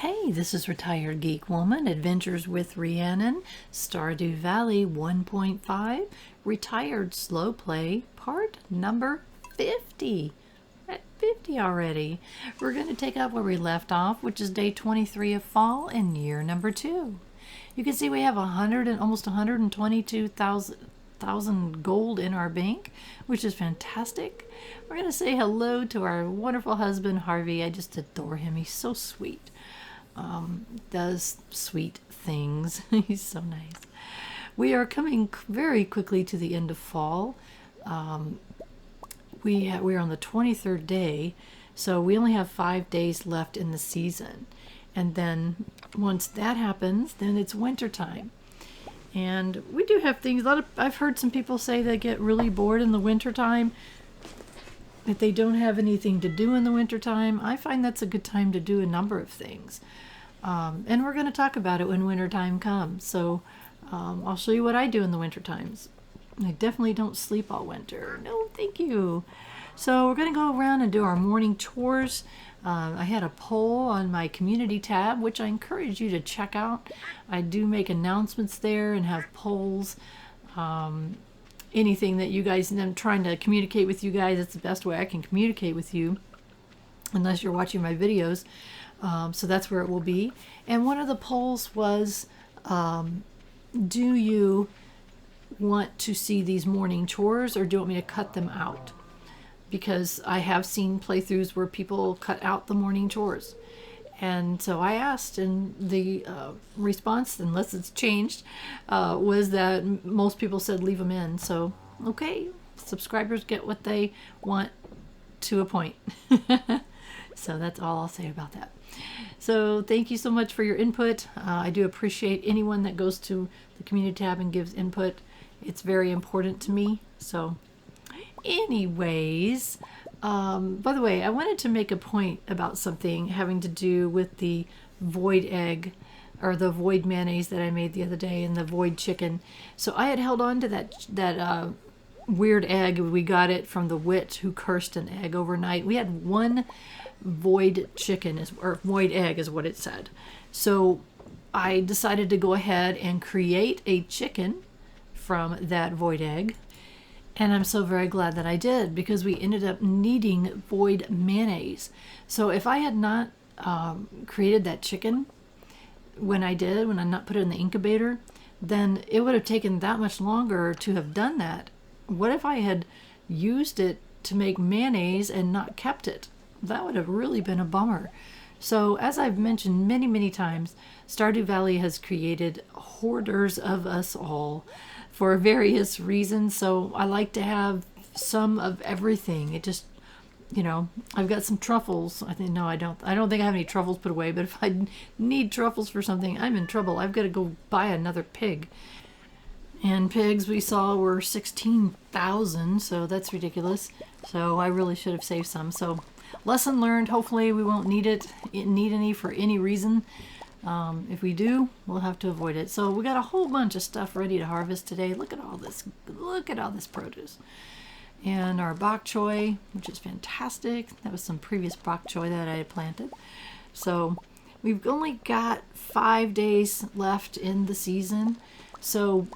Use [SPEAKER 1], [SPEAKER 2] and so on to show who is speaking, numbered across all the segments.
[SPEAKER 1] Hey, this is Retired Geek Woman, Adventures with Rhiannon, Stardew Valley 1.5, Retired Slow Play, part number 50. At 50 already. We're going to take up where we left off, which is day 23 of fall and year number 2. You can see we have almost 122,000 gold in our bank, which is fantastic. We're going to say hello to our wonderful husband, Harvey. I just adore him. He's so sweet. Does sweet things. He's so nice. We are coming very quickly to the end of fall. We're on the 23rd day, so we only have 5 days left in the season. And then once that happens, then it's winter time. And we do have things, I've heard some people say they get really bored in the winter time, that they don't have anything to do in the winter time. I find that's a good time to do a number of things. And we're going to talk about it when winter time comes. So I'll show you what I do in the winter times. I definitely don't sleep all winter. No, thank you. So we're going to go around and do our morning chores. I had a poll on my community tab, which I encourage you to check out. I do make announcements there and have polls. Anything that you guys, and I'm trying to communicate with you guys. It's the best way I can communicate with you, unless you're watching my videos. So that's where it will be. And one of the polls was, do you want to see these morning chores, or do you want me to cut them out? Because I have seen playthroughs where people cut out the morning chores. And so I asked, and the response, unless it's changed, was that most people said leave them in. So, okay, subscribers get what they want to a point. So that's all I'll say about that. So thank you so much for your input. I do appreciate anyone that goes to the community tab and gives input. It's very important to me. So anyways, by the way, I wanted to make a point about something having to do with the void egg, or the void mayonnaise that I made the other day, and the void chicken. So I had held on to that weird egg. We got it from the witch who cursed an egg overnight. We had one void chicken, or void egg is what it said. So I decided to go ahead and create a chicken from that void egg. And I'm so very glad that I did, because we ended up needing void mayonnaise. So if I had not created that chicken when I not put it in the incubator, then it would have taken that much longer to have done that. What if I had used it to make mayonnaise and not kept it? That would have really been a bummer. So as I've mentioned many, many times, Stardew Valley has created hoarders of us all for various reasons. So I like to have some of everything. It just, I've got some truffles. I don't think I have any truffles put away, but if I need truffles for something, I'm in trouble. I've got to go buy another pig. And pigs we saw were 16,000, so that's ridiculous. So I really should have saved some. So lesson learned. Hopefully we won't need any for any reason. If we do, we'll have to avoid it. So we got a whole bunch of stuff ready to harvest today. Look at all this. Look at all this produce. And our bok choy, which is fantastic. That was some previous bok choy that I had planted. So we've only got 5 days left in the season. So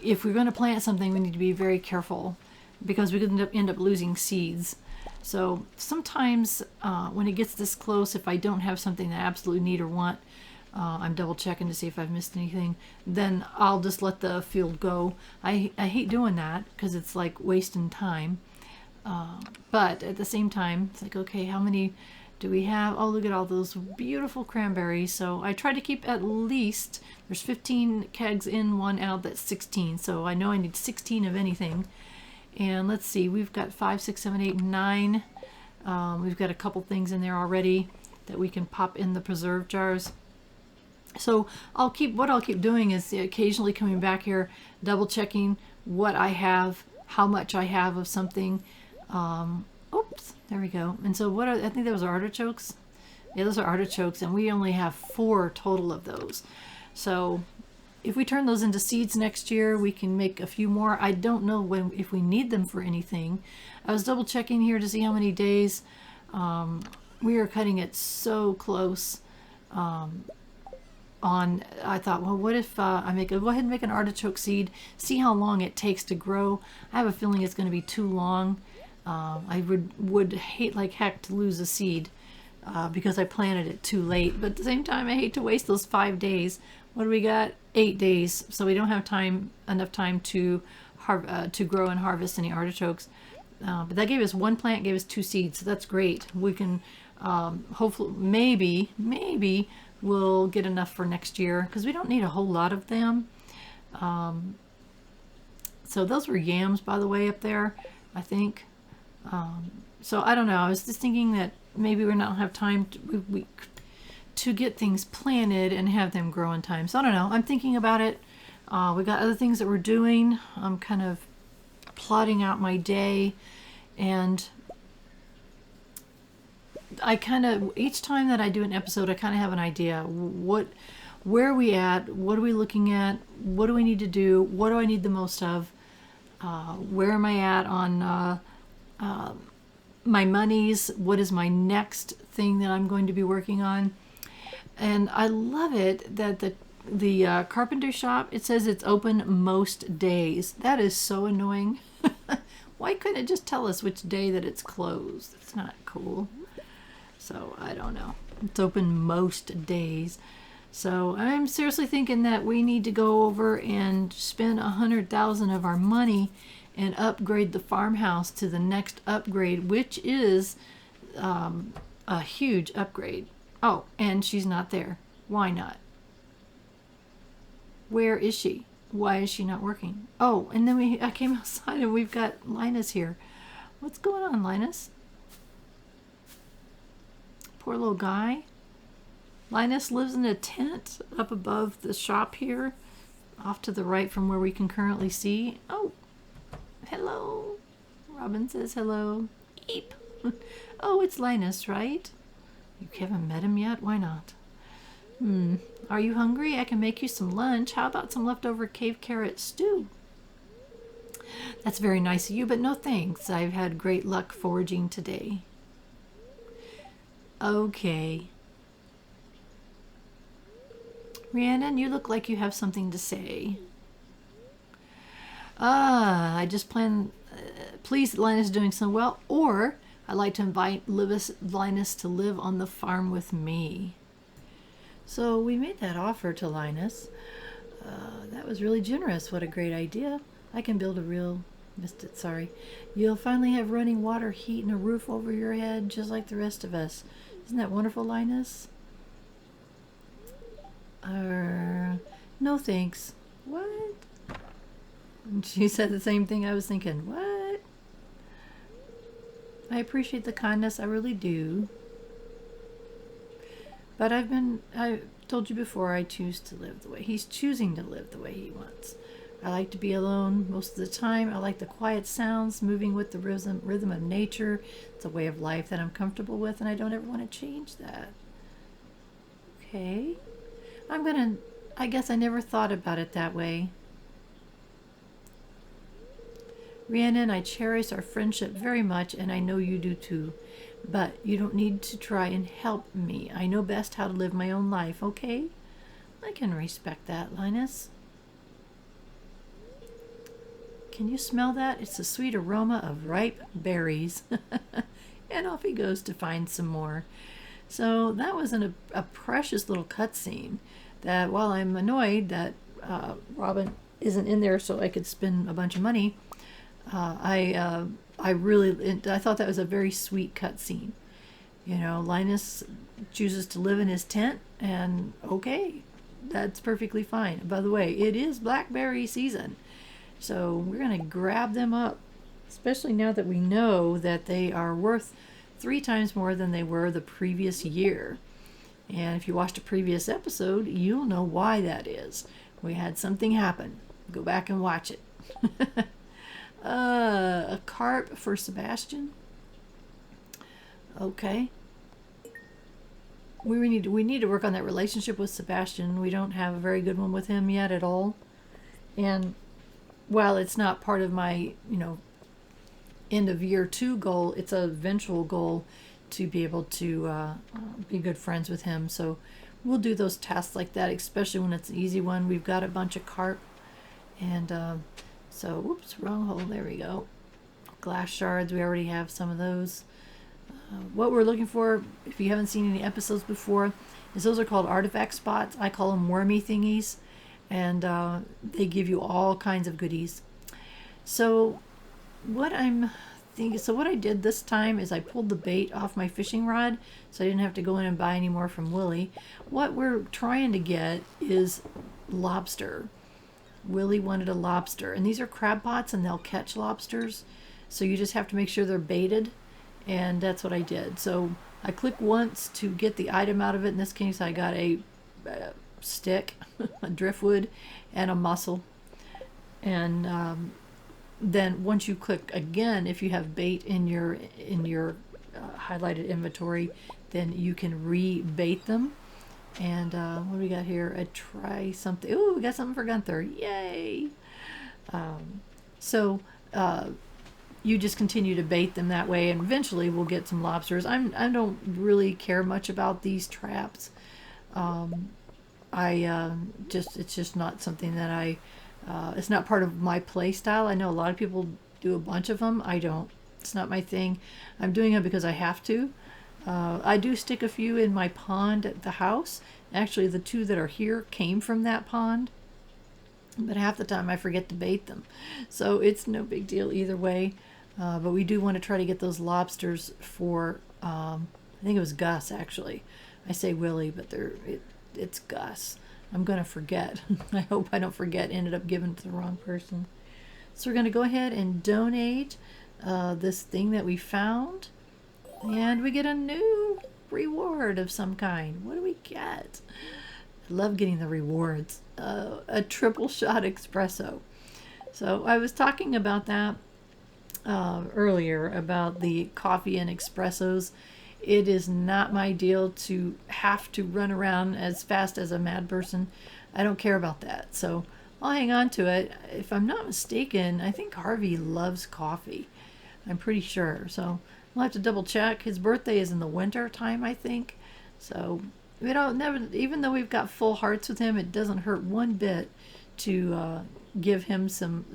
[SPEAKER 1] if we're going to plant something, we need to be very careful, because we could end up losing seeds. So sometimes when it gets this close, if I don't have something that I absolutely need or want, I'm double checking to see if I've missed anything, then I'll just let the field go. I hate doing that, because it's like wasting time. But at the same time, it's like, okay, how many do we have? Oh, look at all those beautiful cranberries. So I try to keep at least, there's 15 kegs in, 1 out, that's 16. So I know I need 16 of anything. And let's see, we've got 5, 6, 7, 8, 9. We've got a couple things in there already that we can pop in the preserve jars. So what I'll keep doing is occasionally coming back here, double checking what I have, how much I have of something. Oops, there we go. And so I think those are artichokes. Yeah, those are artichokes, and we only have 4 total of those. So if we turn those into seeds next year, we can make a few more. I don't know if we need them for anything. I was double checking here to see how many days. We are cutting it so close. I thought, well, what if go ahead and make an artichoke seed, see how long it takes to grow. I have a feeling it's going to be too long. I would hate like heck to lose a seed because I planted it too late. But at the same time, I hate to waste those 5 days. What do we got? 8 days. So we don't have enough time to grow and harvest any artichokes. But that gave us one plant, gave us 2 seeds. So that's great. We can hopefully, maybe we'll get enough for next year because we don't need a whole lot of them. So those were yams, by the way, up there, I think. So I don't know. I was just thinking that maybe we don't have time to get things planted and have them grow in time. So I don't know. I'm thinking about it. We got other things that we're doing. I'm kind of plotting out my day, and I kind of, each time that I do an episode, I kind of have an idea. Where are we at? What are we looking at? What do we need to do? What do I need the most of? Where am I at on my monies? What is my next thing that I'm going to be working on? And I love it that the carpenter shop, it says it's open most days. That is so annoying. Why couldn't it just tell us which day that it's closed? It's not cool. So I don't know. It's open most days. So I'm seriously thinking that we need to go over and spend $100,000 of our money and upgrade the farmhouse to the next upgrade, which is a huge upgrade. Oh, and she's not there. Why not? Where is she? Why is she not working? Oh, and then I came outside and we've got Linus here. What's going on, Linus? Poor little guy. Linus lives in a tent up above the shop here, off to the right from where we can currently see. Oh, hello. Robin says hello. Eep. Oh, it's Linus, right? You haven't met him yet? Why not? Are you hungry? I can make you some lunch. How about some leftover cave carrot stew? That's very nice of you, but no thanks. I've had great luck foraging today. Okay. Rhiannon, you look like you have something to say. I just plan, please, Linus is doing so well, or I'd like to invite Linus to live on the farm with me. So we made that offer to Linus. That was really generous. What a great idea. I can build a real, missed it, sorry. You'll finally have running water, heat, and a roof over your head, just like the rest of us. Isn't that wonderful, Linus? No thanks. What? And she said the same thing I was thinking. What? I appreciate the kindness, I really do. But I told you before, I choose to live the way he's choosing to live the way he wants. I like to be alone most of the time. I like the quiet sounds, moving with the rhythm of nature. It's a way of life that I'm comfortable with, and I don't ever want to change that. Okay. I guess I never thought about it that way. Rhiannon, I cherish our friendship very much, and I know you do too. But you don't need to try and help me. I know best how to live my own life, okay? I can respect that, Linus. Can you smell that? It's the sweet aroma of ripe berries. And off he goes to find some more. So that was a precious little cutscene that, while I'm annoyed that Robin isn't in there so I could spend a bunch of money, I thought that was a very sweet cutscene. You know, Linus chooses to live in his tent, and okay, that's perfectly fine. By the way, it is blackberry season, so we're going to grab them up, especially now that we know that they are worth 3 times more than they were the previous year. And if you watched a previous episode, you'll know why that is. We had something happen. Go back and watch it. A carp for Sebastian. Okay. We need to work on that relationship with Sebastian. We don't have a very good one with him yet at all. And while it's not part of my, end of year 2 goal, it's a eventual goal to be able to be good friends with him. So we'll do those tasks like that, especially when it's an easy one. We've got a bunch of carp, and so, whoops, wrong hole. There we go. Glass shards, we already have some of those. What we're looking for, if you haven't seen any episodes before, is those are called artifact spots. I call them wormy thingies, and they give you all kinds of goodies. So what I did this time is I pulled the bait off my fishing rod, so I didn't have to go in and buy any more from Willie. What we're trying to get is lobster. Willie wanted a lobster, and these are crab pots, and they'll catch lobsters. So you just have to make sure they're baited, and that's what I did. So I click once to get the item out of it. In this case, I got a stick, a driftwood, and a mussel. And then once you click again, if you have bait in your highlighted inventory, then you can re-bait them. And what do we got here? A try something. Ooh, we got something for Gunther. Yay! You just continue to bait them that way, and eventually we'll get some lobsters. I don't really care much about these traps. It's just not something that it's not part of my play style. I know a lot of people do a bunch of them. I don't. It's not my thing. I'm doing it because I have to. I do stick a few in my pond at the house. Actually, the 2 that are here came from that pond. But half the time I forget to bait them. So it's no big deal either way. But we do want to try to get those lobsters for, I think it was Gus actually. I say Willie, but it's Gus. I'm going to forget. I hope I don't forget. Ended up giving it to the wrong person. So we're going to go ahead and donate this thing that we found. And we get a new reward of some kind. What do we get? I love getting the rewards. A triple shot espresso. So I was talking about that earlier, about the coffee and espressos. It is not my deal to have to run around as fast as a mad person. I don't care about that. So I'll hang on to it. If I'm not mistaken, I think Harvey loves coffee. I'm pretty sure. So we'll have to double check. His birthday is in the winter time, I think. So we don't never, even though we've got full hearts with him, it doesn't hurt one bit to give him some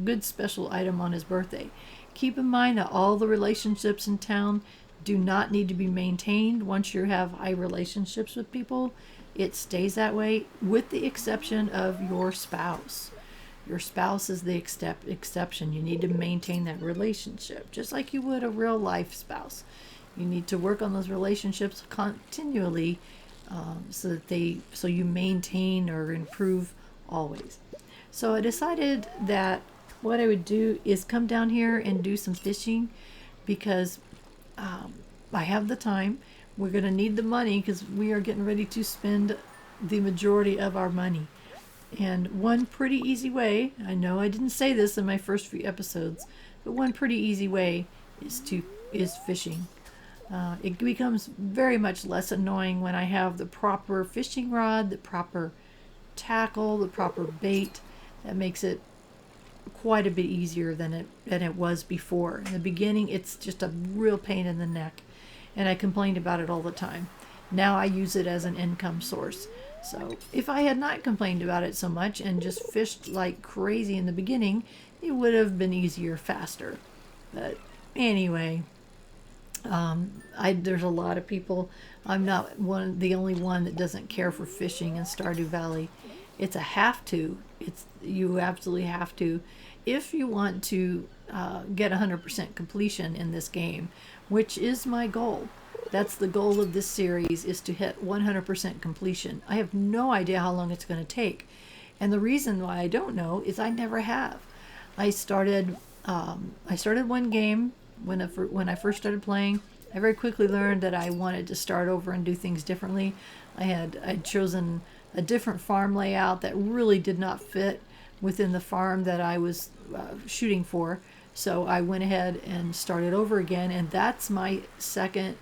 [SPEAKER 1] good special item on his birthday. Keep in mind that all the relationships in town do not need to be maintained. Once you have high relationships with people, it stays that way, with the exception of your spouse. Your spouse is the exception. You need to maintain that relationship, just like you would a real life spouse. You need to work on those relationships continually, so you maintain or improve always. So I decided that what I would do is come down here and do some fishing, because I have the time. We're going to need the money because we are getting ready to spend the majority of our money. And one pretty easy way, I know I didn't say this in my first few episodes, but one pretty easy way is fishing. It becomes very much less annoying when I have the proper fishing rod, the proper tackle, the proper bait. That makes it quite a bit easier than it was before. In the beginning, it's just a real pain in the neck, and I complained about it all the time. Now I use it as an income source. So if I had not complained about it so much and just fished like crazy in the beginning, it would have been easier faster. But anyway, there's a lot of people. I'm not the only one that doesn't care for fishing in Stardew Valley. It's a have to. You absolutely have to, if you want to get 100% completion in this game, which is my goal. That's the goal of this series, is to hit 100% completion. I have no idea how long it's going to take. And the reason why I don't know is I never have. I started one game when I first started playing. I very quickly learned that I wanted to start over and do things differently. I'd chosen a different farm layout that really did not fit within the farm that I was shooting for. So I went ahead and started over again, and that's my second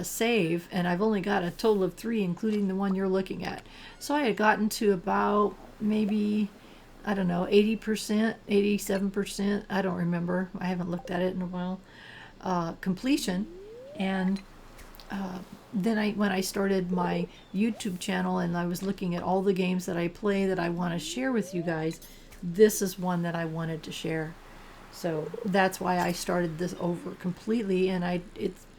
[SPEAKER 1] save, and I've only got a total of 3, including the one you're looking at. So I had gotten to about maybe, I don't know, 80%, 87%, I don't remember, I haven't looked at it in a while, completion. And then when I started my YouTube channel and I was looking at all the games that I play that I want to share with you guys, this is one that I wanted to share. So that's why I started this over completely, and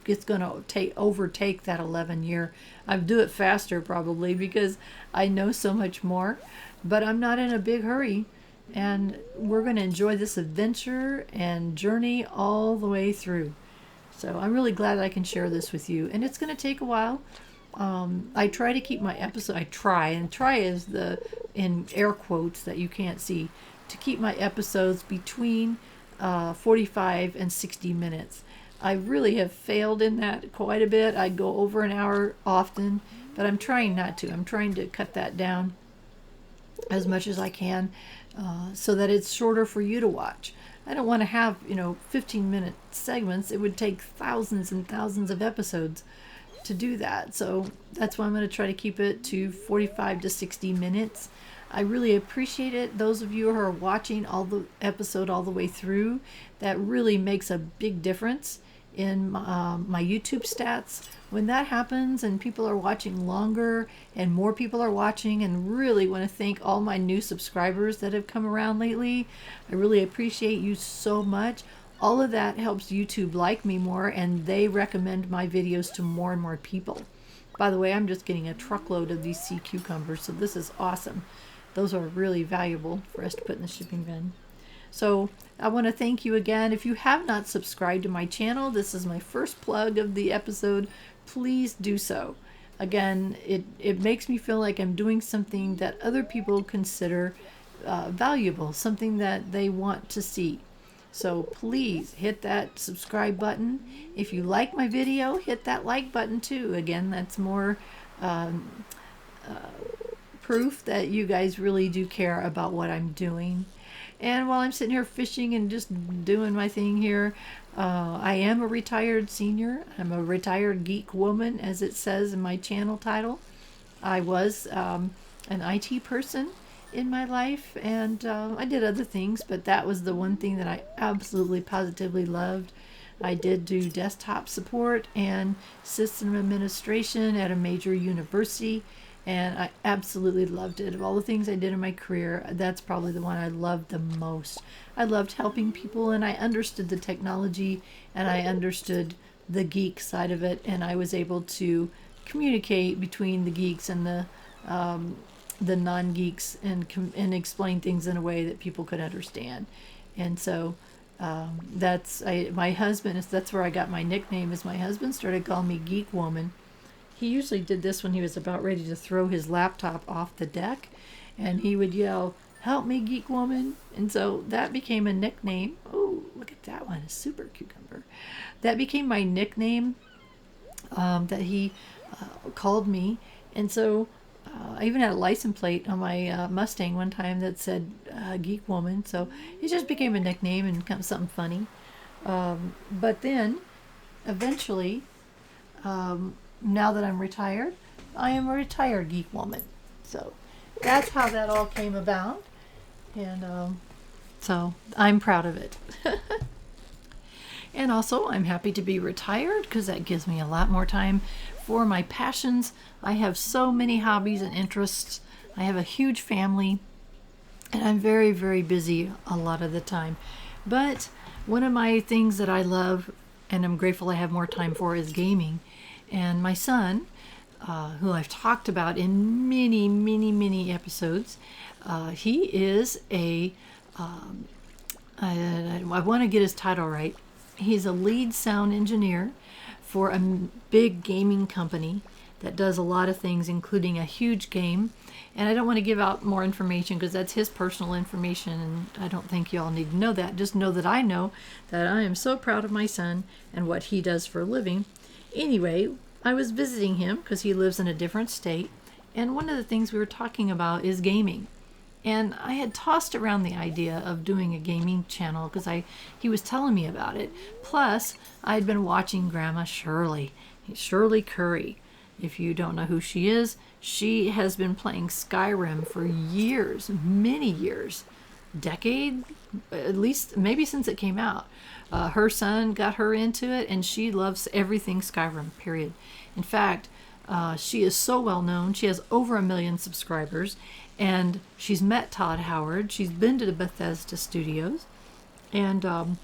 [SPEAKER 1] it's going to overtake that 11-year. I'll do it faster probably because I know so much more, but I'm not in a big hurry, and we're going to enjoy this adventure and journey all the way through. So I'm really glad I can share this with you, and it's going to take a while. I try to keep my episode. Try is the in air quotes that you can't see, to keep my episodes between 45 and 60 minutes. I really have failed in that quite a bit. I go over an hour often, but I'm trying not to. I'm trying to cut that down as much as I can, so that it's shorter for you to watch. I don't want to have 15-minute segments. It would take thousands and thousands of episodes to do that. So that's why I'm going to try to keep it to 45 to 60 minutes. I really appreciate it. Those of you who are watching all the episode all the way through, that really makes a big difference in my YouTube stats. When that happens and people are watching longer and more people are watching, and really want to thank all my new subscribers that have come around lately. I really appreciate you so much. All of that helps YouTube like me more, and they recommend my videos to more and more people. By the way, I'm just getting a truckload of these sea cucumbers, so this is awesome. Those are really valuable for us to put in the shipping bin. So I want to thank you again. If you have not subscribed to my channel, this is my first plug of the episode. Please do so. Again, it makes me feel like I'm doing something that other people consider valuable, something that they want to see. So please hit that subscribe button. If you like my video, hit that like button too. Again, that's more proof that you guys really do care about what I'm doing. And while I'm sitting here fishing and just doing my thing here, I am a retired senior. I'm a retired geek woman, as it says in my channel title. I was an IT person in my life, and I did other things, but that was the one thing that I absolutely positively loved. I did do desktop support and system administration at a major university, and I absolutely loved it. Of all the things I did in my career, that's probably the one I loved the most. I loved helping people, and I understood the technology, and I understood the geek side of it, and I was able to communicate between the geeks and the non-geeks and explain things in a way that people could understand. And so my husband, that's where I got my nickname, is my husband started calling me Geek Woman. He usually did this when he was about ready to throw his laptop off the deck, and he would yell, "Help me, Geek Woman." And so that became a nickname. Oh, look at that one, a super cucumber. That became my nickname that he called me. And so I even had a license plate on my Mustang one time that said Geek Woman. So it just became a nickname and kind of something funny. But then eventually, now that I'm retired, I am a retired geek woman. So that's how that all came about. And so I'm proud of it. And also, I'm happy to be retired because that gives me a lot more time for my passions. I have so many hobbies and interests. I have a huge family, and I'm very, very busy a lot of the time. But one of my things that I love, and I'm grateful I have more time for, is gaming. And my son, who I've talked about in many, many, many episodes, he is I want to get his title right. He's a lead sound engineer for a big gaming company that does a lot of things, including a huge game. And I don't want to give out more information because that's his personal information, and I don't think you all need to know that. Just know that I am so proud of my son and what he does for a living. Anyway, I was visiting him because he lives in a different state, and one of the things we were talking about is gaming. And I had tossed around the idea of doing a gaming channel because he was telling me about it. Plus, I'd been watching Grandma Shirley Curry. If you don't know who she is, she has been playing Skyrim for years, many years. decade, at least maybe since it came out. Her son got her into it, and she loves everything Skyrim, period. In fact, she is so well known. She has over 1 million subscribers, and she's met Todd Howard. She's been to the Bethesda Studios, and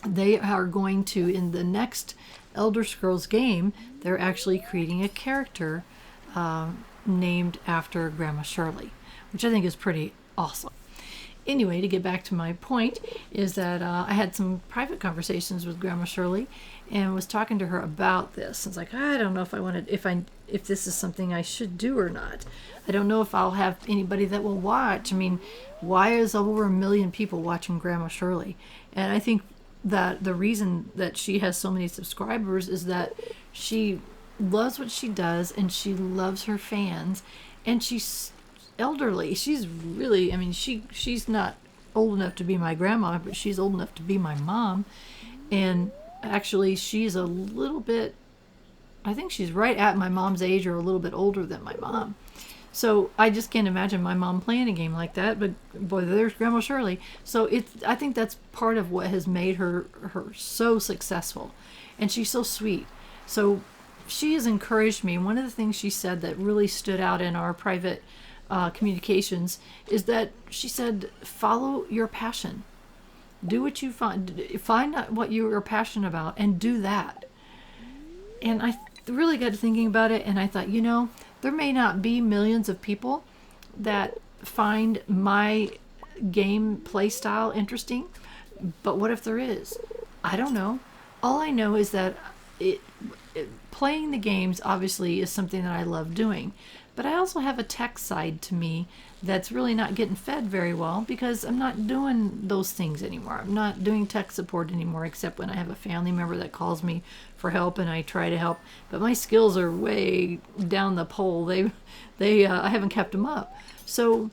[SPEAKER 1] they are going to, in the next Elder Scrolls game, they're actually creating a character named after Grandma Shirley, which I think is pretty awesome. Anyway, to get back to my point, is that I had some private conversations with Grandma Shirley, and was talking to her about this. I was like, I don't know if I wanted, if this is something I should do or not. I don't know if I'll have anybody that will watch. I mean, why is over 1 million people watching Grandma Shirley? And I think that the reason that she has so many subscribers is that she loves what she does, and she loves her fans, and she's elderly. She's really, I mean, she's not old enough to be my grandma, but she's old enough to be my mom. And actually, she's a little bit, I think she's right at my mom's age, or a little bit older than my mom. So I just can't imagine my mom playing a game like that, but boy, there's Grandma Shirley. So I think that's part of what has made her so successful. And she's so sweet. So she has encouraged me. One of the things she said that really stood out in our private communications is that she said, follow your passion. Do what you find out what you are passionate about, and do that. And I really got to thinking about it, and I thought, there may not be millions of people that find my game play style interesting, but what if there is? I don't know. All I know is that playing the games obviously is something that I love doing, but I also have a tech side to me that's really not getting fed very well, because I'm not doing those things anymore. I'm not doing tech support anymore, except when I have a family member that calls me for help, and I try to help. But my skills are way down the pole. I haven't kept them up. So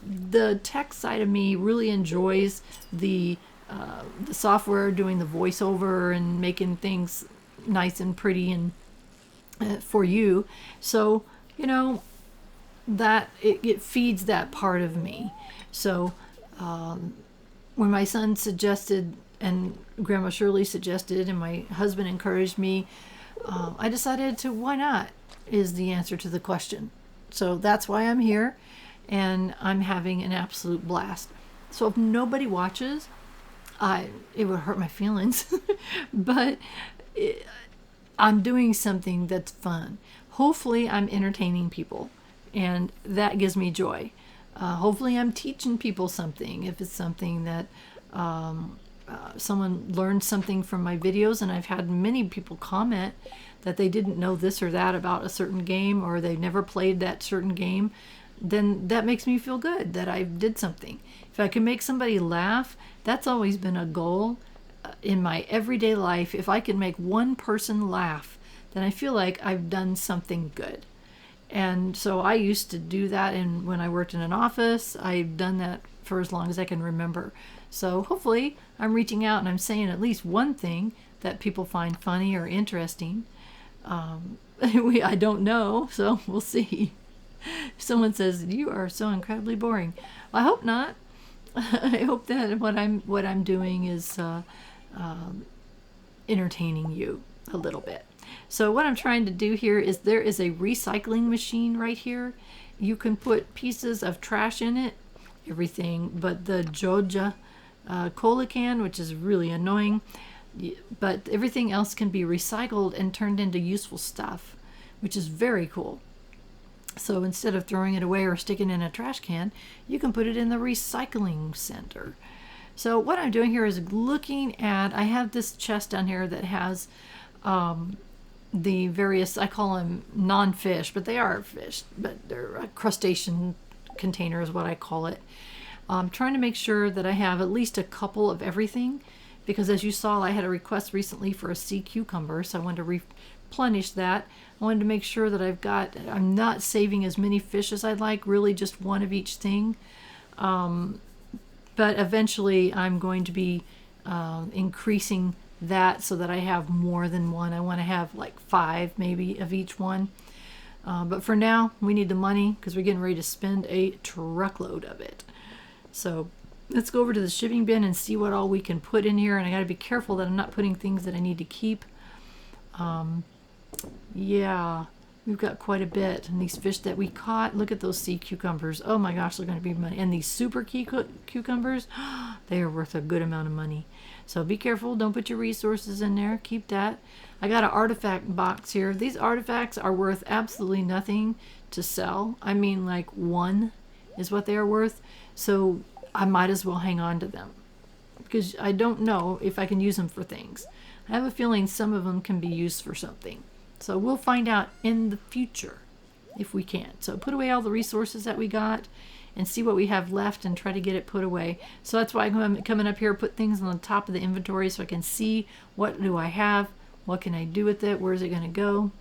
[SPEAKER 1] the tech side of me really enjoys the software, doing the voiceover and making things nice and pretty and for you. So that it feeds that part of me. So when my son suggested, and Grandma Shirley suggested, and my husband encouraged me, I decided to, why not, is the answer to the question. So that's why I'm here, and I'm having an absolute blast. So if nobody watches, it would hurt my feelings, but I'm doing something that's fun. Hopefully I'm entertaining people, and that gives me joy. Hopefully I'm teaching people something, if it's something that someone learned something from my videos. And I've had many people comment that they didn't know this or that about a certain game, or they've never played that certain game. Then that makes me feel good that I did something. If I can make somebody laugh, that's always been a goal in my everyday life. If I can make one person laugh, then I feel like I've done something good. And so I used to do that, and when I worked in an office, I've done that for as long as I can remember. So hopefully I'm reaching out and I'm saying at least one thing that people find funny or interesting. I don't know, so we'll see. Someone says, you are so incredibly boring. Well, I hope not. I hope that what I'm doing is entertaining you a little bit. So what I'm trying to do here is, there is a recycling machine right here. You can put pieces of trash in it, everything but the Joja cola can, which is really annoying. But everything else can be recycled and turned into useful stuff, which is very cool. So instead of throwing it away or sticking it in a trash can, you can put it in the recycling center. So what I'm doing here is looking at, I have this chest down here that has the various, I call them non-fish, but they are fish, but they're a crustacean container is what I call it. I'm trying to make sure that I have at least a couple of everything, because as you saw, I had a request recently for a sea cucumber, so I wanted to replenish that. I wanted to make sure that I'm not saving as many fish as I'd like, really just one of each thing. But eventually I'm going to be increasing that so that I have more than one. I want to have like 5 maybe of each one. But for now, we need the money because we're getting ready to spend a truckload of it. So let's go over to the shipping bin and see what all we can put in here. And I got to be careful that I'm not putting things that I need to keep. Yeah, we've got quite a bit. And these fish that we caught, look at those sea cucumbers. Oh my gosh, they're going to be money. And these super cucumbers, they are worth a good amount of money. So be careful. Don't put your resources in there. Keep that. I got an artifact box here. These artifacts are worth absolutely nothing to sell. I mean, like 1 is what they are worth. So I might as well hang on to them because I don't know if I can use them for things. I have a feeling some of them can be used for something. So we'll find out in the future if we can. So put away all the resources that we got and see what we have left and try to get it put away. So that's why I'm coming up here, put things on the top of the inventory so I can see what do I have, what can I do with it, where is it going to go.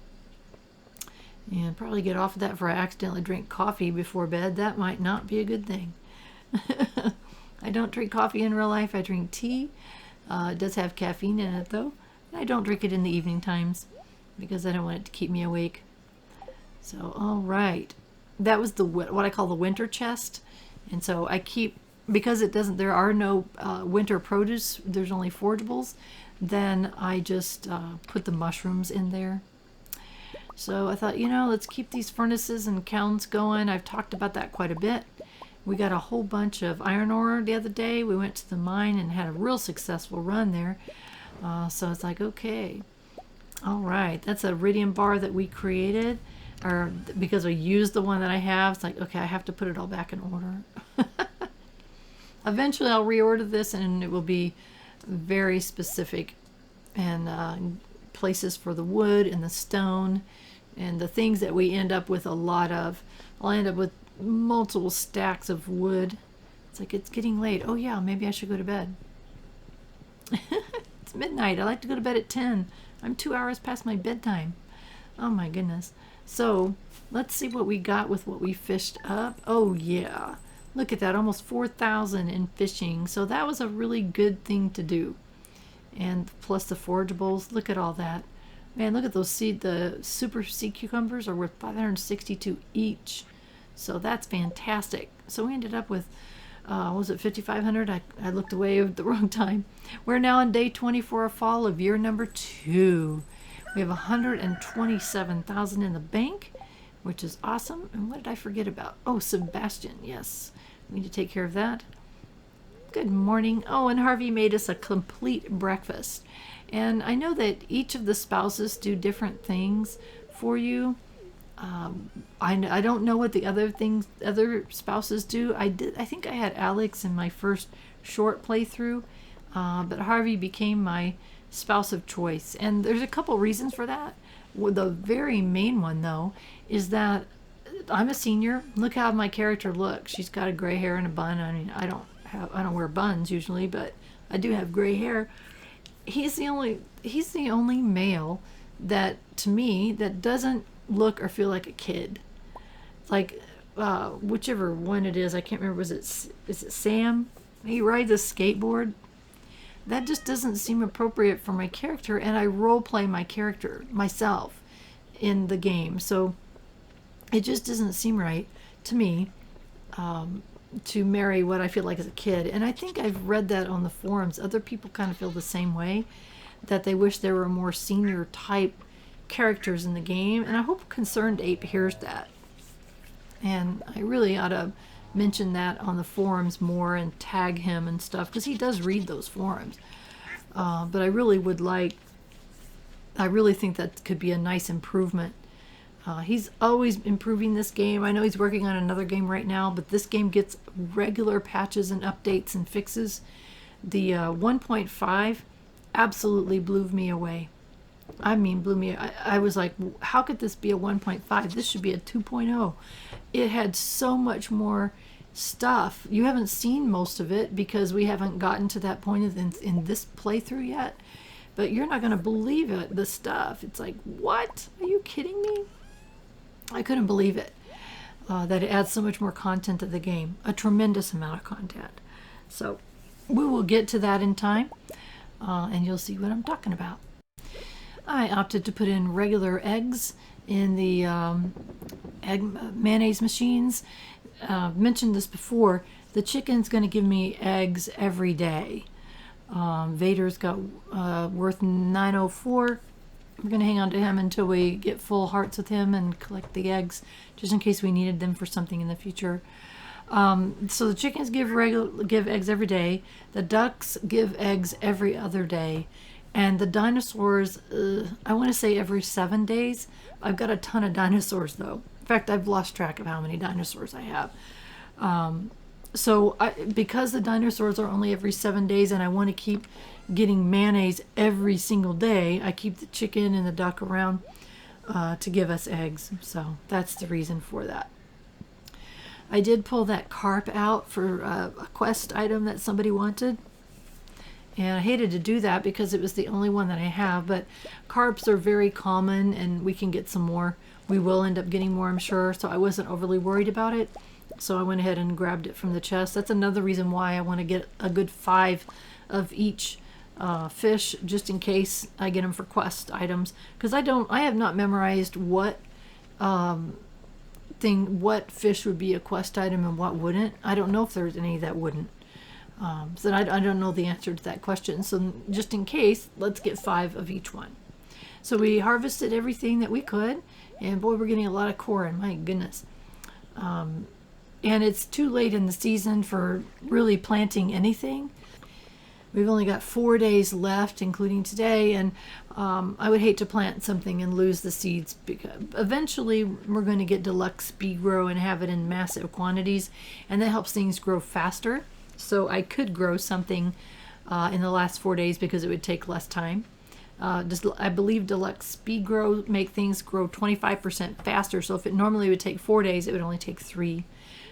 [SPEAKER 1] And probably get off of that before I accidentally drink coffee before bed. That might not be a good thing. I don't drink coffee in real life. I drink tea. It does have caffeine in it though. I don't drink it in the evening times because I don't want it to keep me awake. So, all right. That was what I call the winter chest. And so I keep, because there are no winter produce, there's only forageables, then I just put the mushrooms in there. So I thought, let's keep these furnaces and kilns going. I've talked about that quite a bit. We got a whole bunch of iron ore the other day. We went to the mine and had a real successful run there. So it's like, okay. All right, that's a iridium bar that we created. Or because I used the one that I have, it's like, okay, I have to put it all back in order. Eventually I'll reorder this and it will be very specific and places for the wood and the stone and the things that we end up with a lot of. I'll end up with multiple stacks of wood. It's like, it's getting late. Oh yeah, maybe I should go to bed. It's midnight. I like to go to bed at 10. I'm 2 hours past my bedtime. Oh my goodness. So let's see what we got with what we fished up. Oh yeah, look at that, almost 4,000 in fishing. So that was a really good thing to do. And plus the forageables, look at all that. Man, look at those the super sea cucumbers are worth 562 each. So that's fantastic. So we ended up with, was it 5,500? I looked away at the wrong time. We're now on day 24 of fall of year number 2. We have 127,000 in the bank, which is awesome. And what did I forget about? Oh, Sebastian. Yes, we need to take care of that. Good morning. Oh, and Harvey made us a complete breakfast. And I know that each of the spouses do different things for you. I don't know what the other spouses do. I think I had Alex in my first short playthrough, but Harvey became my spouse of choice, and there's a couple reasons for that. Well, the very main one though is that I'm a senior. Look how my character looks. She's got a gray hair and a bun. I mean, I don't wear buns usually, but I do have gray hair. He's the only male that, to me, that doesn't look or feel like a kid. Like whichever one it is, I can't remember. Is it Sam? He rides a skateboard. That just doesn't seem appropriate for my character, and I role play my character myself in the game, so it just doesn't seem right to me to marry what I feel like is a kid. And I think I've read that on the forums. Other people kind of feel the same way, that they wish there were more senior type characters in the game, and I hope Concerned Ape hears that. And I really ought to mention that on the forums more and tag him and stuff, because he does read those forums. But I really think that could be a nice improvement. He's always improving this game. I know he's working on another game right now, but this game gets regular patches and updates and fixes. The 1.5 absolutely blew me away. I mean, blew me. I was like, how could this be a 1.5? This should be a 2.0. It had so much more stuff. You haven't seen most of it because we haven't gotten to that point in this playthrough yet. But you're not going to believe it, the stuff. It's like, what? Are you kidding me? I couldn't believe it. That it adds so much more content to the game. A tremendous amount of content. So we will get to that in time. And you'll see what I'm talking about. I opted to put in regular eggs in the egg mayonnaise machines. Mentioned this before. The chicken's going to give me eggs every day. Vader's got worth 904. We're going to hang on to him until we get full hearts with him and collect the eggs, just in case we needed them for something in the future. So the chickens give eggs every day. The ducks give eggs every other day. And the dinosaurs, I want to say every 7 days. I've got a ton of dinosaurs, though. In fact, I've lost track of how many dinosaurs I have. Because the dinosaurs are only every 7 days and I want to keep getting mayonnaise every single day, I keep the chicken and the duck around to give us eggs. So that's the reason for that. I did pull that carp out for a quest item that somebody wanted. And I hated to do that because it was the only one that I have. But carps are very common and we can get some more. We will end up getting more, I'm sure. So I wasn't overly worried about it. So I went ahead and grabbed it from the chest. That's another reason why I want to get a good 5 of each fish, just in case I get them for quest items. Because I have not memorized what fish would be a quest item and what wouldn't. I don't know if there's any that wouldn't. So I don't know the answer to that question. So just in case, let's get 5 of each one. So we harvested everything that we could, and boy, we're getting a lot of corn. My goodness. And it's too late in the season for really planting anything. We've only got 4 days left, including today, and I would hate to plant something and lose the seeds, because eventually we're going to get deluxe speed grow and have it in massive quantities, and that helps things grow faster. So I could grow something in the last 4 days because it would take less time. I believe deluxe speed grow make things grow 25% faster. So if it normally would take 4 days, it would only take 3.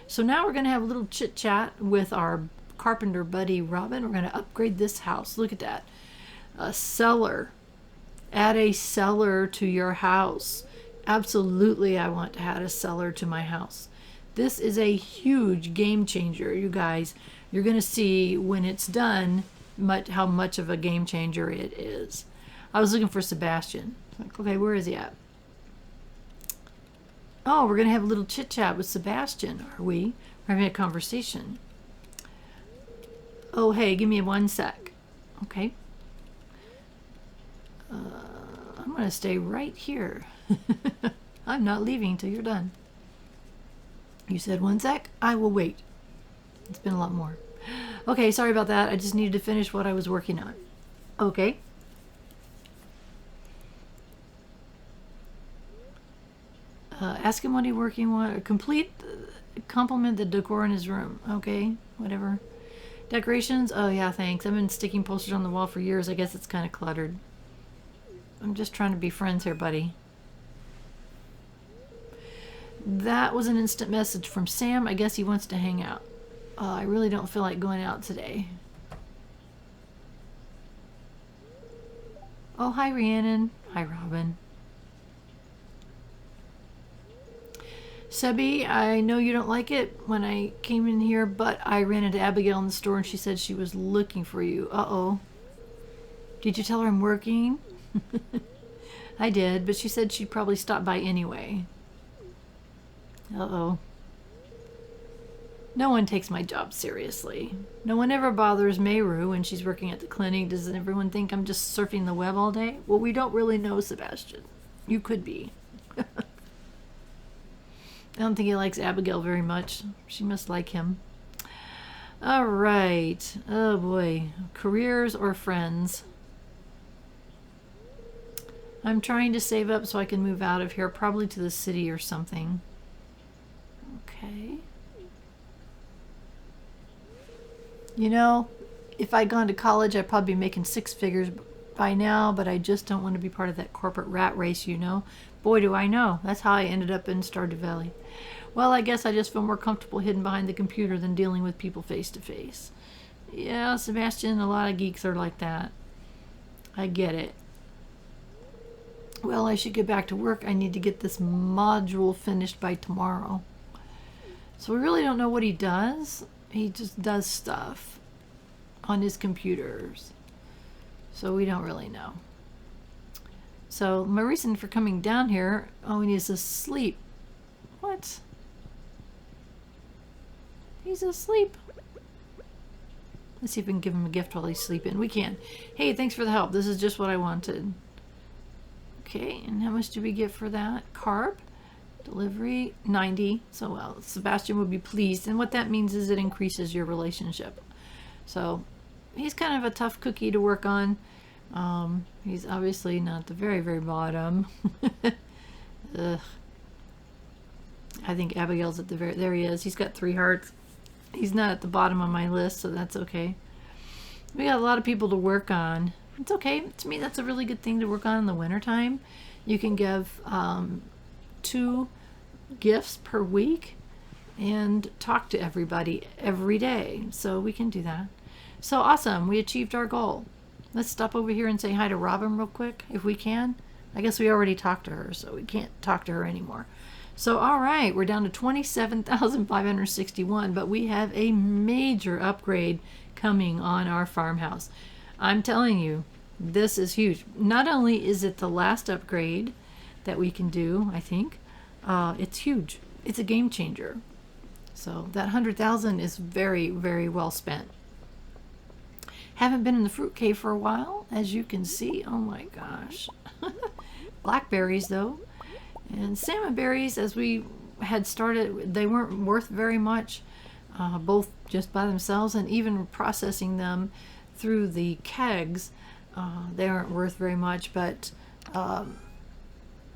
[SPEAKER 1] So now we're going to have a little chit chat with our carpenter buddy Robin. We're going to upgrade this house. Look at that. A cellar. Add a cellar to your house. Absolutely, I want to add a cellar to my house. This is a huge game changer, you guys. You're going to see when it's done how much of a game changer it is. I was looking for Sebastian. Like, okay, where is he at? Oh, we're going to have a little chit chat with Sebastian, are we? We're having a conversation. Oh, hey, give me 1 sec. Okay. I'm going to stay right here. I'm not leaving till you're done. You said 1 sec? I will wait. It's been a lot more. Okay, sorry about that. I just needed to finish what I was working on. Okay. Ask him what he's working on. Compliment the decor in his room. Okay, whatever. Decorations? Oh yeah, thanks. I've been sticking posters on the wall for years. I guess it's kind of cluttered. I'm just trying to be friends here, buddy. That was an instant message from Sam. I guess he wants to hang out. I really don't feel like going out today. Oh, hi, Rhiannon. Hi, Robin. Sebi, I know you don't like it when I came in here, but I ran into Abigail in the store and she said she was looking for you. Uh-oh. Did you tell her I'm working? I did, but she said she'd probably stop by anyway. Uh-oh. No one takes my job seriously. No one ever bothers Mayru when she's working at the clinic. Does everyone think I'm just surfing the web all day? Well, we don't really know, Sebastian. You could be. I don't think he likes Abigail very much. She must like him. All right. Oh, boy. Careers or friends? I'm trying to save up so I can move out of here, probably to the city or something. Okay. You know, if I'd gone to college, I'd probably be making 6 figures by now, but I just don't want to be part of that corporate rat race, you know. Boy, do I know. That's how I ended up in Stardew Valley. Well, I guess I just feel more comfortable hidden behind the computer than dealing with people face to face. Yeah, Sebastian, a lot of geeks are like that. I get it. Well, I should get back to work. I need to get this module finished by tomorrow. So we really don't know what he does. He just does stuff on his computers. So we don't really know. So my reason for coming down here, oh, he needs to sleep. What? He's asleep. Let's see if we can give him a gift while he's sleeping. We can. Hey, thanks for the help. This is just what I wanted. Okay, and how much do we get for that? Carb, delivery, 90. So, well, Sebastian would be pleased. And what that means is it increases your relationship. So, he's kind of a tough cookie to work on. He's obviously not the very, very bottom. Ugh. I think Abigail's at the very... There he is. He's got 3 hearts. He's not at the bottom of my list, so that's okay. We got a lot of people to work on. It's okay. To me, that's a really good thing to work on in the wintertime. You can give 2 gifts per week and talk to everybody every day. So we can do that. So awesome. We achieved our goal. Let's stop over here and say hi to Robin real quick, if we can. I guess we already talked to her, so we can't talk to her anymore. So, all right, we're down to 27,561, but we have a major upgrade coming on our farmhouse. I'm telling you, this is huge. Not only is it the last upgrade that we can do, I think, it's huge. It's a game changer. So that 100,000 is very, very well spent. Haven't been in the fruit cave for a while, as you can see. Oh my gosh. Blackberries, though. And salmon berries, as we had started, they weren't worth very much, both just by themselves and even processing them through the kegs. They aren't worth very much, but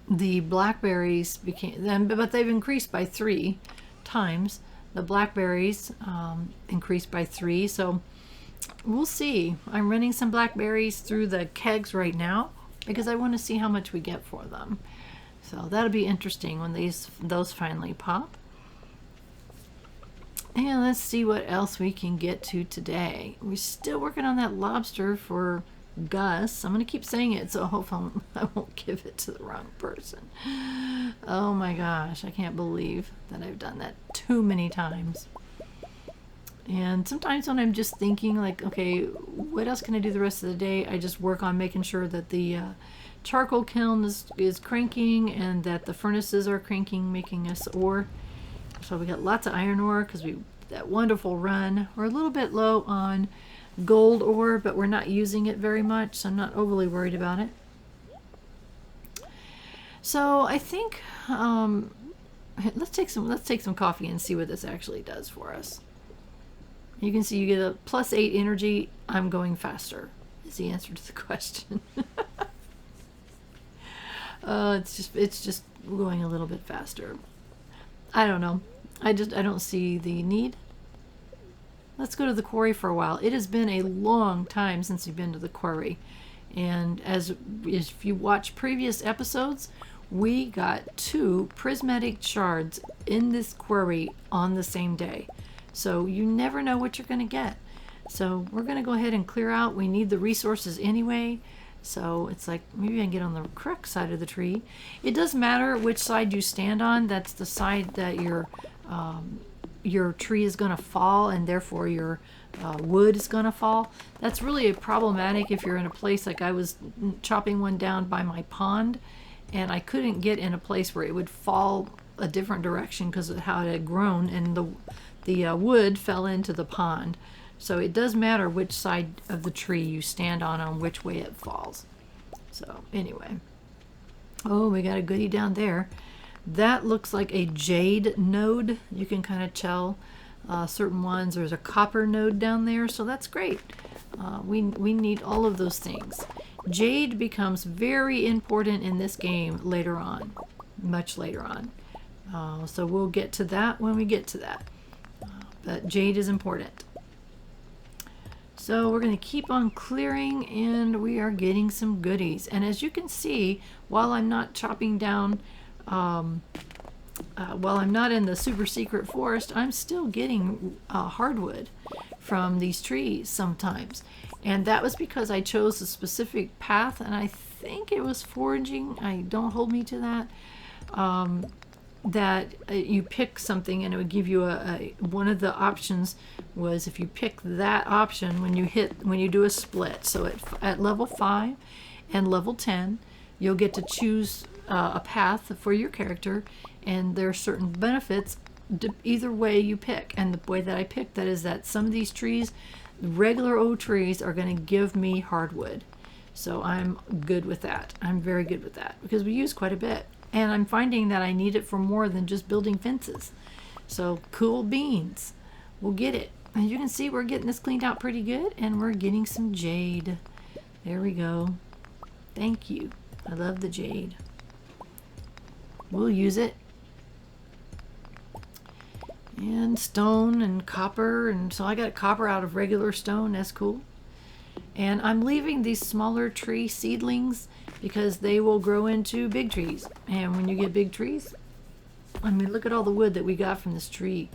[SPEAKER 1] the blackberries became them, but they've increased by 3 times. The blackberries increased by 3, so we'll see. I'm running some blackberries through the kegs right now because I want to see how much we get for them. So that'll be interesting when those finally pop. And let's see what else we can get to today. We're still working on that lobster for Gus. I'm going to keep saying it, so I hope I won't give it to the wrong person. Oh my gosh, I can't believe that I've done that too many times. And sometimes when I'm just thinking like, okay, what else can I do the rest of the day? I just work on making sure that the charcoal kiln is cranking and that the furnaces are cranking, making us ore. So we got lots of iron ore because that wonderful run. We're a little bit low on gold ore, but we're not using it very much, so I'm not overly worried about it. So I think let's take some coffee and see what this actually does for us. You can see you get a +8 energy. I'm going faster is the answer to the question. It's just going a little bit faster. I don't know. I don't see the need. Let's go to the quarry for a while. It has been a long time since we've been to the quarry. And if you watch previous episodes, we got 2 prismatic shards in this quarry on the same day. So you never know what you're going to get. So we're going to go ahead and clear out. We need the resources anyway. So it's like, maybe I can get on the correct side of the tree. It doesn't matter which side you stand on. That's the side that your tree is going to fall, and therefore your wood is going to fall. That's really problematic if you're in a place like I was chopping one down by my pond, and I couldn't get in a place where it would fall a different direction because of how it had grown, and the wood fell into the pond. So it does matter which side of the tree you stand on which way it falls. So anyway. Oh, we got a goodie down there. That looks like a jade node. You can kind of tell certain ones. There's a copper node down there, so that's great. We need all of those things. Jade becomes very important in this game later on, much later on. So we'll get to that when we get to that. But jade is important. So we're going to keep on clearing, and we are getting some goodies. And as you can see, while I'm not chopping down, while I'm not in the super secret forest, I'm still getting hardwood from these trees sometimes. And that was because I chose a specific path, and I think it was foraging. Don't hold me to that. That you pick something and it would give you one of the options was if you pick that option when you do a split. So at level 5 and level 10, you'll get to choose a path for your character, and there are certain benefits either way you pick. And the way that I picked that is that some of these trees, regular old trees are going to give me hardwood. So I'm good with that. I'm very good with that because we use quite a bit. And I'm finding that I need it for more than just building fences. So cool beans. We'll get it. As you can see, we're getting this cleaned out pretty good, and we're getting some jade. There we go. Thank you. I love the jade. We'll use it. And stone and copper, and so I got copper out of regular stone. That's cool. And I'm leaving these smaller tree seedlings because they will grow into big trees. And when you get big trees, I mean, look at all the wood that we got from this tree.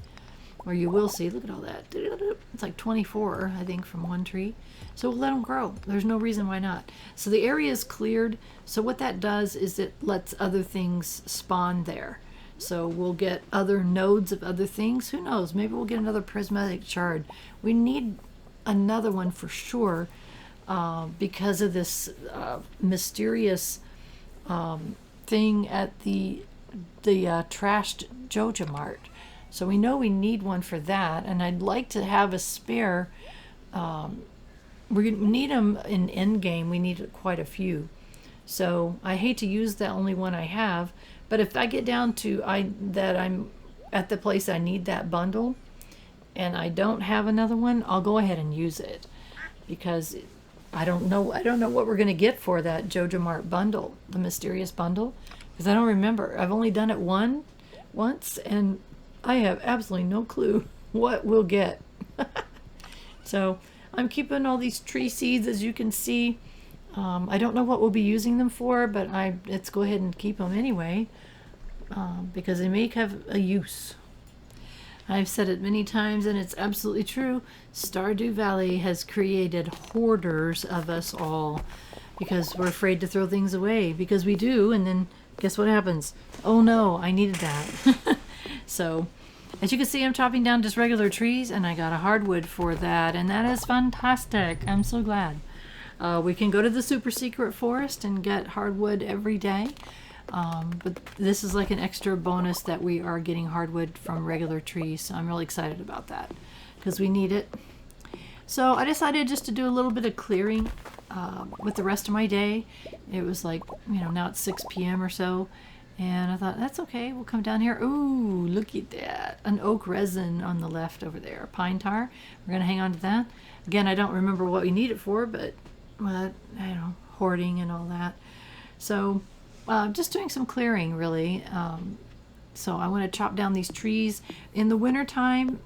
[SPEAKER 1] Or you will see, look at all that. It's like 24, I think, from one tree. So we'll let them grow. There's no reason why not. So the area is cleared. So what that does is it lets other things spawn there. So we'll get other nodes of other things. Who knows? Maybe we'll get another prismatic shard. We need another one for sure because of this mysterious thing at the trashed Joja Mart. So we know we need one for that, and I'd like to have a spare. We need them in endgame. We need quite a few. So I hate to use the only one I have, but if I get down to that I'm at the place I need that bundle, and I don't have another one, I'll go ahead and use it because I don't know what we're gonna get for that Joja Mart bundle, the mysterious bundle, because I don't remember. I've only done it once, and I have absolutely no clue what we'll get. So I'm keeping all these tree seeds, as you can see. I don't know what we'll be using them for, but let's go ahead and keep them anyway because they may have a use. I've said it many times, and it's absolutely true. Stardew Valley has created hoarders of us all because we're afraid to throw things away, because we do, and then guess what happens? Oh no, I needed that. So, as you can see, I'm chopping down just regular trees, and I got a hardwood for that, and that is fantastic. I'm so glad. We can go to the super secret forest and get hardwood every day, but this is like an extra bonus that we are getting hardwood from regular trees, so I'm really excited about that because we need it. So I decided just to do a little bit of clearing with the rest of my day. It was like, now it's 6 p.m. or so. And I thought, that's okay, we'll come down here. Ooh, look at that. An oak resin on the left over there. Pine tar. We're going to hang on to that. Again, I don't remember what we need it for, but, hoarding and all that. So, just doing some clearing, really. So I want to chop down these trees. In the wintertime,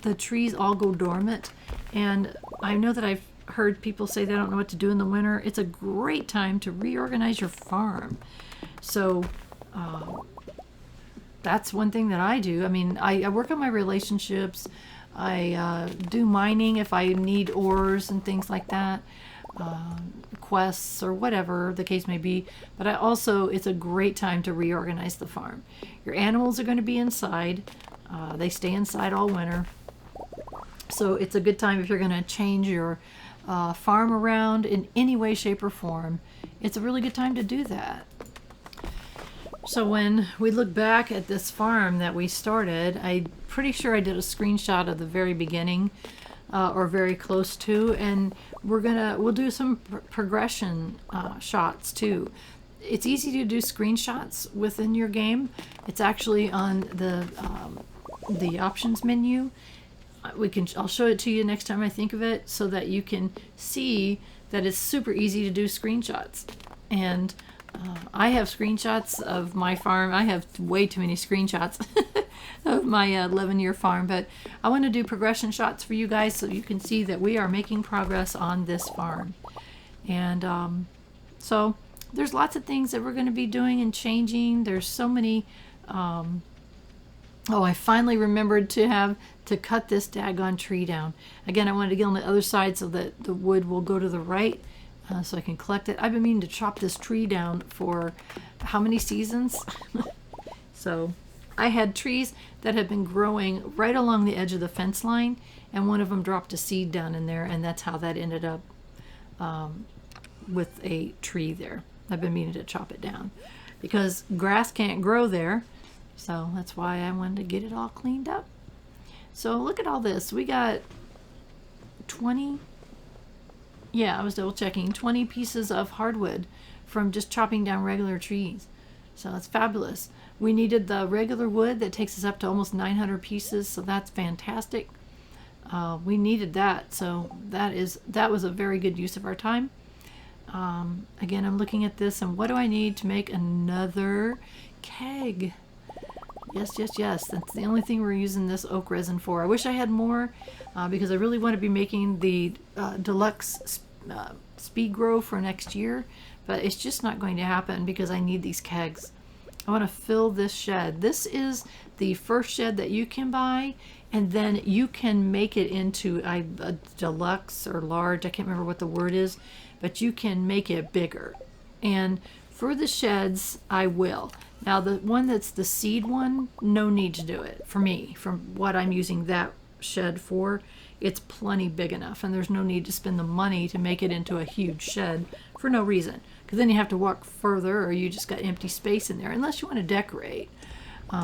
[SPEAKER 1] the trees all go dormant. And I know that I've heard people say they don't know what to do in the winter. It's a great time to reorganize your farm. So that's one thing that I do. I mean, I work on my relationships. I do mining if I need ores and things like that, quests or whatever the case may be. But it's a great time to reorganize the farm. Your animals are going to be inside. They stay inside all winter. So it's a good time if you're going to change your farm around in any way, shape, or form. It's a really good time to do that. So when we look back at this farm that we started, I'm pretty sure I did a screenshot of the very beginning, or very close to, and we'll do some progression shots too. It's easy to do screenshots within your game. It's actually on the options menu. I'll show it to you next time I think of it, so that you can see that it's super easy to do screenshots. And I have screenshots of my farm. I have way too many screenshots of my 11-year farm, but I want to do progression shots for you guys so you can see that we are making progress on this farm. And so there's lots of things that we're going to be doing and changing. There's so many. I finally remembered to cut this daggone tree down. Again, I wanted to get on the other side so that the wood will go to the right. So I can collect it. I've been meaning to chop this tree down for how many seasons? So I had trees that had been growing right along the edge of the fence line, and one of them dropped a seed down in there, and that's how that ended up with a tree there. I've been meaning to chop it down because grass can't grow there, so that's why I wanted to get it all cleaned up. So look at all this. We got 20, yeah, I was double checking, 20 pieces of hardwood from just chopping down regular trees. So that's fabulous. We needed the regular wood that takes us up to almost 900 pieces, so that's fantastic. We needed that, so that was a very good use of our time. Again, I'm looking at this, and what do I need to make another keg? Yes, yes, yes. That's the only thing we're using this oak resin for. I wish I had more, because I really want to be making the deluxe speed grow for next year, but it's just not going to happen because I need these kegs. I want to fill this shed. This is the first shed that you can buy, and then you can make it into a deluxe or large. I can't remember what the word is, but you can make it bigger. And for the sheds, I will. Now, the one that's the seed one, no need to do it for me. From what I'm using that shed for, it's plenty big enough, and there's no need to spend the money to make it into a huge shed for no reason. Because then you have to walk further, or you just got empty space in there, unless you want to decorate,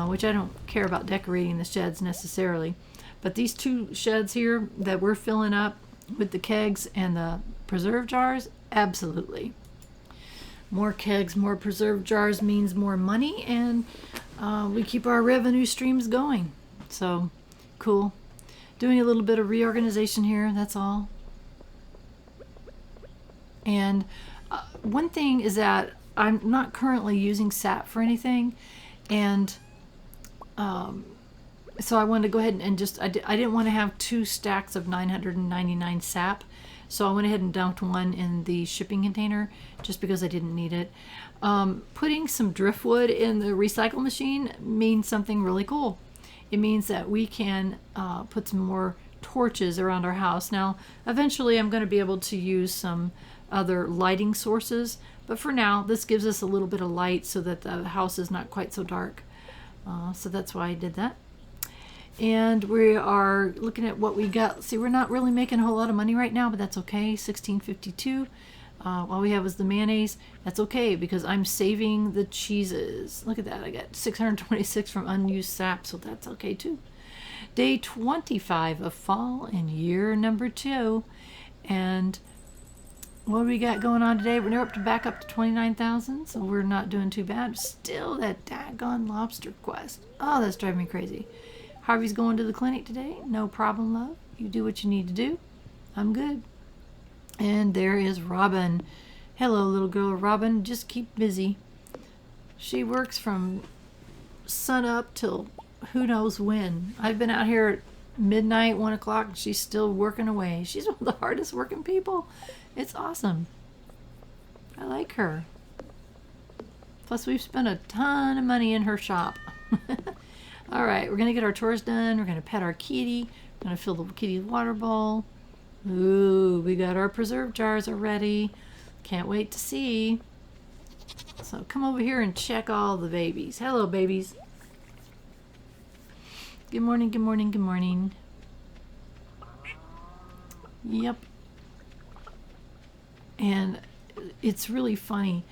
[SPEAKER 1] which I don't care about decorating the sheds necessarily. But these two sheds here that we're filling up with the kegs and the preserve jars, absolutely. More kegs, more preserve jars means more money, and we keep our revenue streams going. So, cool. Doing a little bit of reorganization here, that's all. And one thing is that I'm not currently using sap for anything, and so I wanted to go ahead and just, I didn't want to have 2 stacks of 999 sap, so I went ahead and dumped one in the shipping container just because I didn't need it. Putting some driftwood in the recycle machine means something really cool. It means that we can put some more torches around our house. Now, eventually I'm going to be able to use some other lighting sources, but for now, this gives us a little bit of light so that the house is not quite so dark. So that's why I did that. And we are looking at what we got. See, we're not really making a whole lot of money right now, but that's okay. $16.52. All we have is the mayonnaise. That's okay because I'm saving the cheeses. Look at that. I got 626 from unused sap, so that's okay too. Day 25 of fall in year number 2. And what do we got going on today? We're up to back up to 29,000, so we're not doing too bad. Still that daggone lobster quest. Oh, that's driving me crazy. Harvey's going to the clinic today. No problem, love. You do what you need to do. I'm good. And there is Robin. Hello, little girl Robin. Just keep busy. She works from sun up till who knows when. I've been out here at midnight, 1 o'clock, and she's still working away. She's one of the hardest working people. It's awesome. I like her. Plus, we've spent a ton of money in her shop. All right, we're going to get our chores done. We're going to pet our kitty. We're going to fill the kitty's water bowl. Ooh, we got our preserve jars already. Can't wait to see. So come over here and check all the babies. Hello, babies. Good morning, good morning, good morning. Yep. And it's really funny.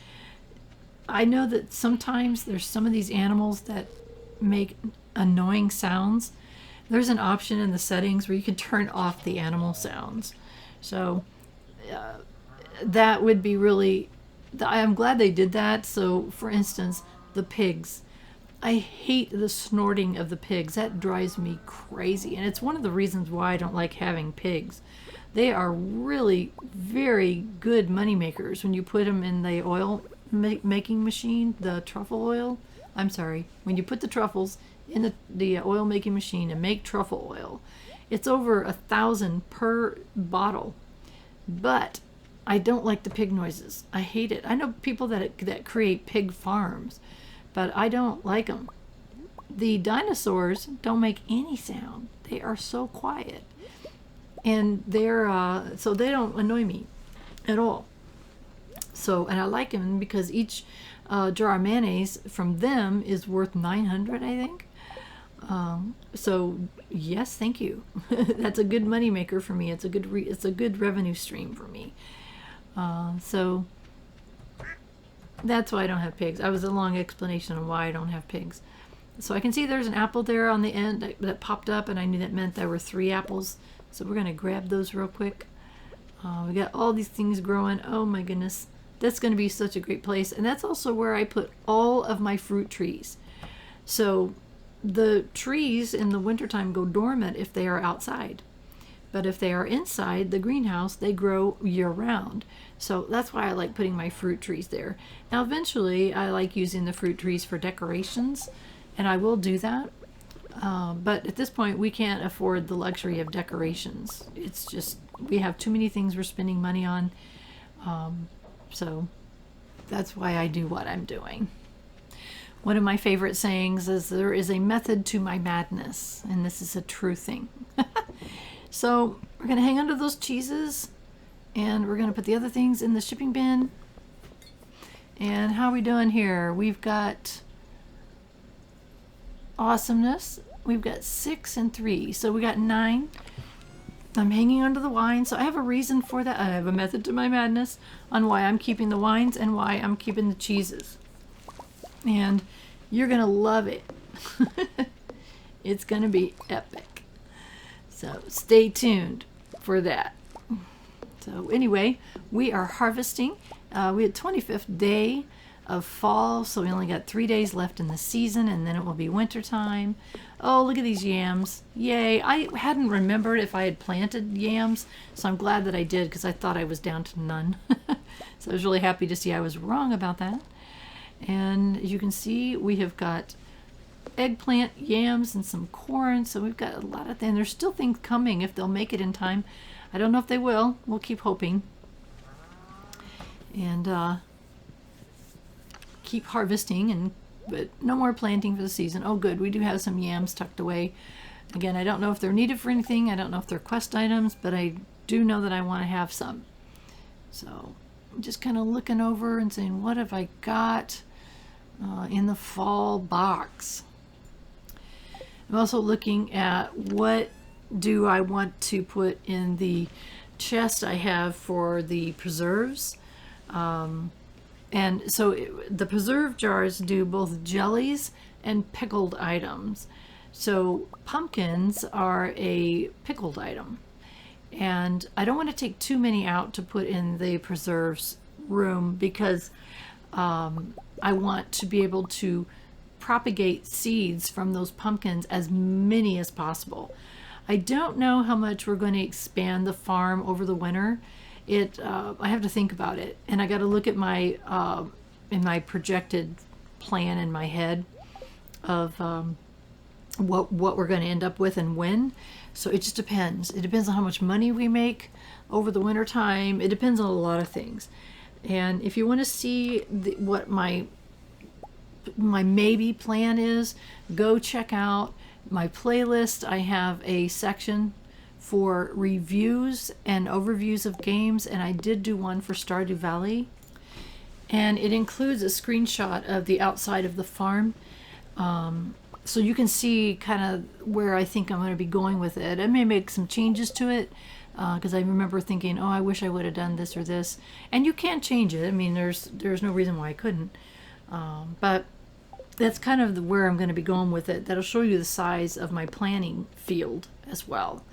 [SPEAKER 1] I know that sometimes there's some of these animals that make annoying sounds. There's an option in the settings where you can turn off the animal sounds. So that would be really, I'm glad they did that. So for instance, the pigs. I hate the snorting of the pigs. That drives me crazy. And it's one of the reasons why I don't like having pigs. They are really very good money makers when you put them in the oil making machine, the truffle oil. I'm sorry, when you put the truffles in the oil making machine and make truffle oil, it's over 1,000 per bottle. But I don't like the pig noises. I hate it. I know people that create pig farms, but I don't like them. The dinosaurs don't make any sound. They are so quiet, and they're so they don't annoy me at all. So, and I like them because each jar of mayonnaise from them is worth 900, I think. So yes, thank you. That's a good money maker for me. It's a good revenue stream for me. So that's why I don't have pigs. I was a long explanation on why I don't have pigs. So I can see there's an apple there on the end that popped up, and I knew that meant there were 3 apples. So we're going to grab those real quick. We got all these things growing. Oh my goodness. That's going to be such a great place. And that's also where I put all of my fruit trees. So the trees in the wintertime go dormant if they are outside. But if they are inside the greenhouse, they grow year-round. So that's why I like putting my fruit trees there. Now eventually I like using the fruit trees for decorations, and I will do that. But at this point we can't afford the luxury of decorations. It's just, we have too many things we're spending money on. So that's why I do what I'm doing. One of my favorite sayings is, there is a method to my madness, and this is a true thing. So we're going to hang on to those cheeses, and we're going to put the other things in the shipping bin. And how are we doing here? We've got awesomeness. We've got 6 and 3, so we got 9. I'm hanging onto the wine, so I have a reason for that. I have a method to my madness on why I'm keeping the wines and why I'm keeping the cheeses. And you're going to love it. It's going to be epic. So stay tuned for that. So anyway, we are harvesting. We had 25th day of fall, so we only got 3 days left in the season, and then it will be winter time. Oh, look at these yams. Yay. I hadn't remembered if I had planted yams, so I'm glad that I did, because I thought I was down to none. So I was really happy to see I was wrong about that. And as you can see, we have got eggplant, yams, and some corn. So we've got a lot of things. There's still things coming if they'll make it in time. I don't know if they will. We'll keep hoping. And keep harvesting, but no more planting for the season. Oh good, we do have some yams tucked away. Again, I don't know if they're needed for anything. I don't know if they're quest items, but I do know that I want to have some. So I'm just kind of looking over and saying, what have I got in the fall box? I'm also looking at what do I want to put in the chest I have for the preserves. And so the preserve jars do both jellies and pickled items. So pumpkins are a pickled item. And I don't want to take too many out to put in the preserves room, because I want to be able to propagate seeds from those pumpkins, as many as possible. I don't know how much we're going to expand the farm over the winter. I have to think about it, and I got to look at my in my projected plan in my head of what we're going to end up with and when. So it just depends. It depends on how much money we make over the winter time. It depends on a lot of things. And if you want to see what my maybe plan is, go check out my playlist. I have a section for reviews and overviews of games, and I did do one for Stardew Valley, and it includes a screenshot of the outside of the farm, so you can see kind of where I think I'm going to be going with it. I may make some changes to it, because I remember thinking, oh, I wish I would have done this or this, and you can change it. I mean, there's no reason why I couldn't, but that's kind of where I'm going to be going with it. That'll show you the size of my planning field as well,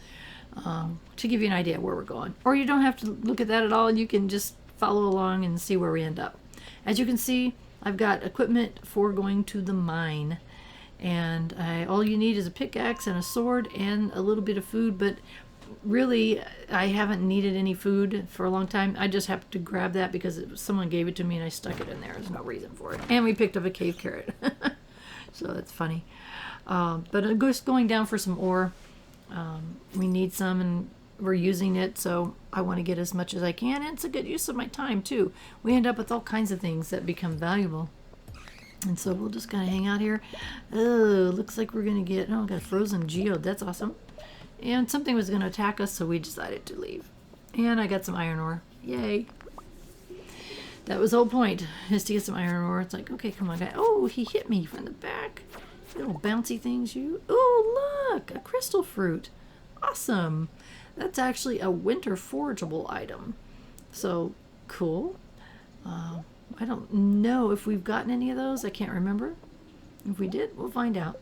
[SPEAKER 1] to give you an idea where we're going. Or you don't have to look at that at all, and you can just follow along and see where we end up. As you can see, I've got equipment for going to the mine, and all you need is a pickaxe and a sword and a little bit of food, but really I haven't needed any food for a long time. I just happened to grab that because someone gave it to me and I stuck it in there. There's no reason for it. And we picked up a cave carrot. So that's funny. But I'm just going down for some ore. We need some, and we're using it, so I want to get as much as I can, and it's a good use of my time too. We end up with all kinds of things that become valuable, and so we'll just kind of hang out here. Oh, looks like we're gonna get, oh, got a frozen geode. That's awesome. And something was gonna attack us, so we decided to leave. And I got some iron ore. Yay. That was the whole point, is to get some iron ore. It's like, okay, come on, guy. Oh, he hit me from the back. Little bouncy things, you. Oh, look, a crystal fruit. Awesome. That's actually a winter forageable item. So, cool. I don't know if we've gotten any of those. I can't remember. If we did, we'll find out.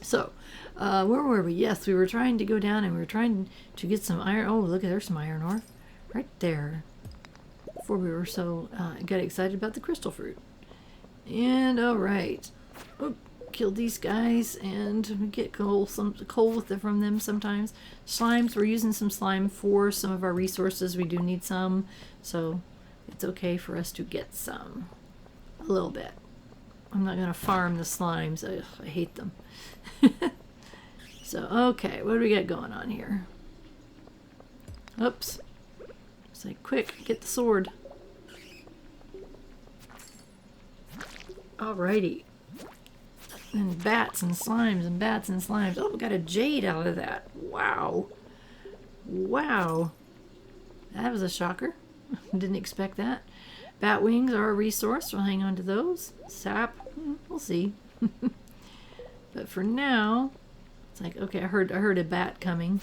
[SPEAKER 1] So, where were we? Yes, we were trying to go down and we were trying to get some iron. Oh, look, there's some iron ore. Right there. Before we were so got excited about the crystal fruit. And alright. Oh, kill these guys and we get coal from them sometimes. Slimes, we're using some slime for some of our resources. We do need some. So it's okay for us to get some. A little bit. I'm not going to farm the slimes. Ugh, I hate them. So, okay, what do we got going on here? Oops. It's like, quick, get the sword. Alrighty. And bats and slimes and bats and slimes. Oh, we got a jade out of that. Wow. Wow. That was a shocker. Didn't expect that. Bat wings are a resource. We'll hang on to those. Sap. We'll see. But for now, it's like, okay, I heard a bat coming.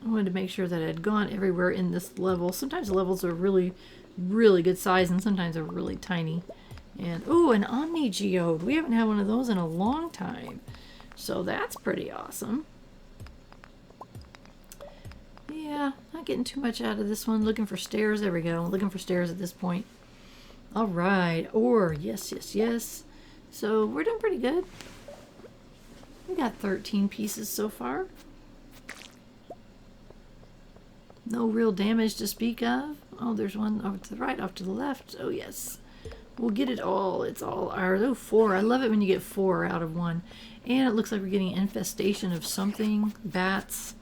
[SPEAKER 1] I wanted to make sure that I had gone everywhere in this level. Sometimes the levels are really, really good size and sometimes they're really tiny. And, ooh, an Omni Geode. We haven't had one of those in a long time. So that's pretty awesome. Yeah, not getting too much out of this one. Looking for stairs. There we go. Looking for stairs at this point. All right. Ore. Yes, yes, yes. So we're doing pretty good. We got 13 pieces so far. No real damage to speak of. Oh, there's one off to the right, off to the left. Oh, yes. We'll get it all. It's all ours. Oh, 4. I love it when you get 4 out of 1. And it looks like we're getting an infestation of something. Bats.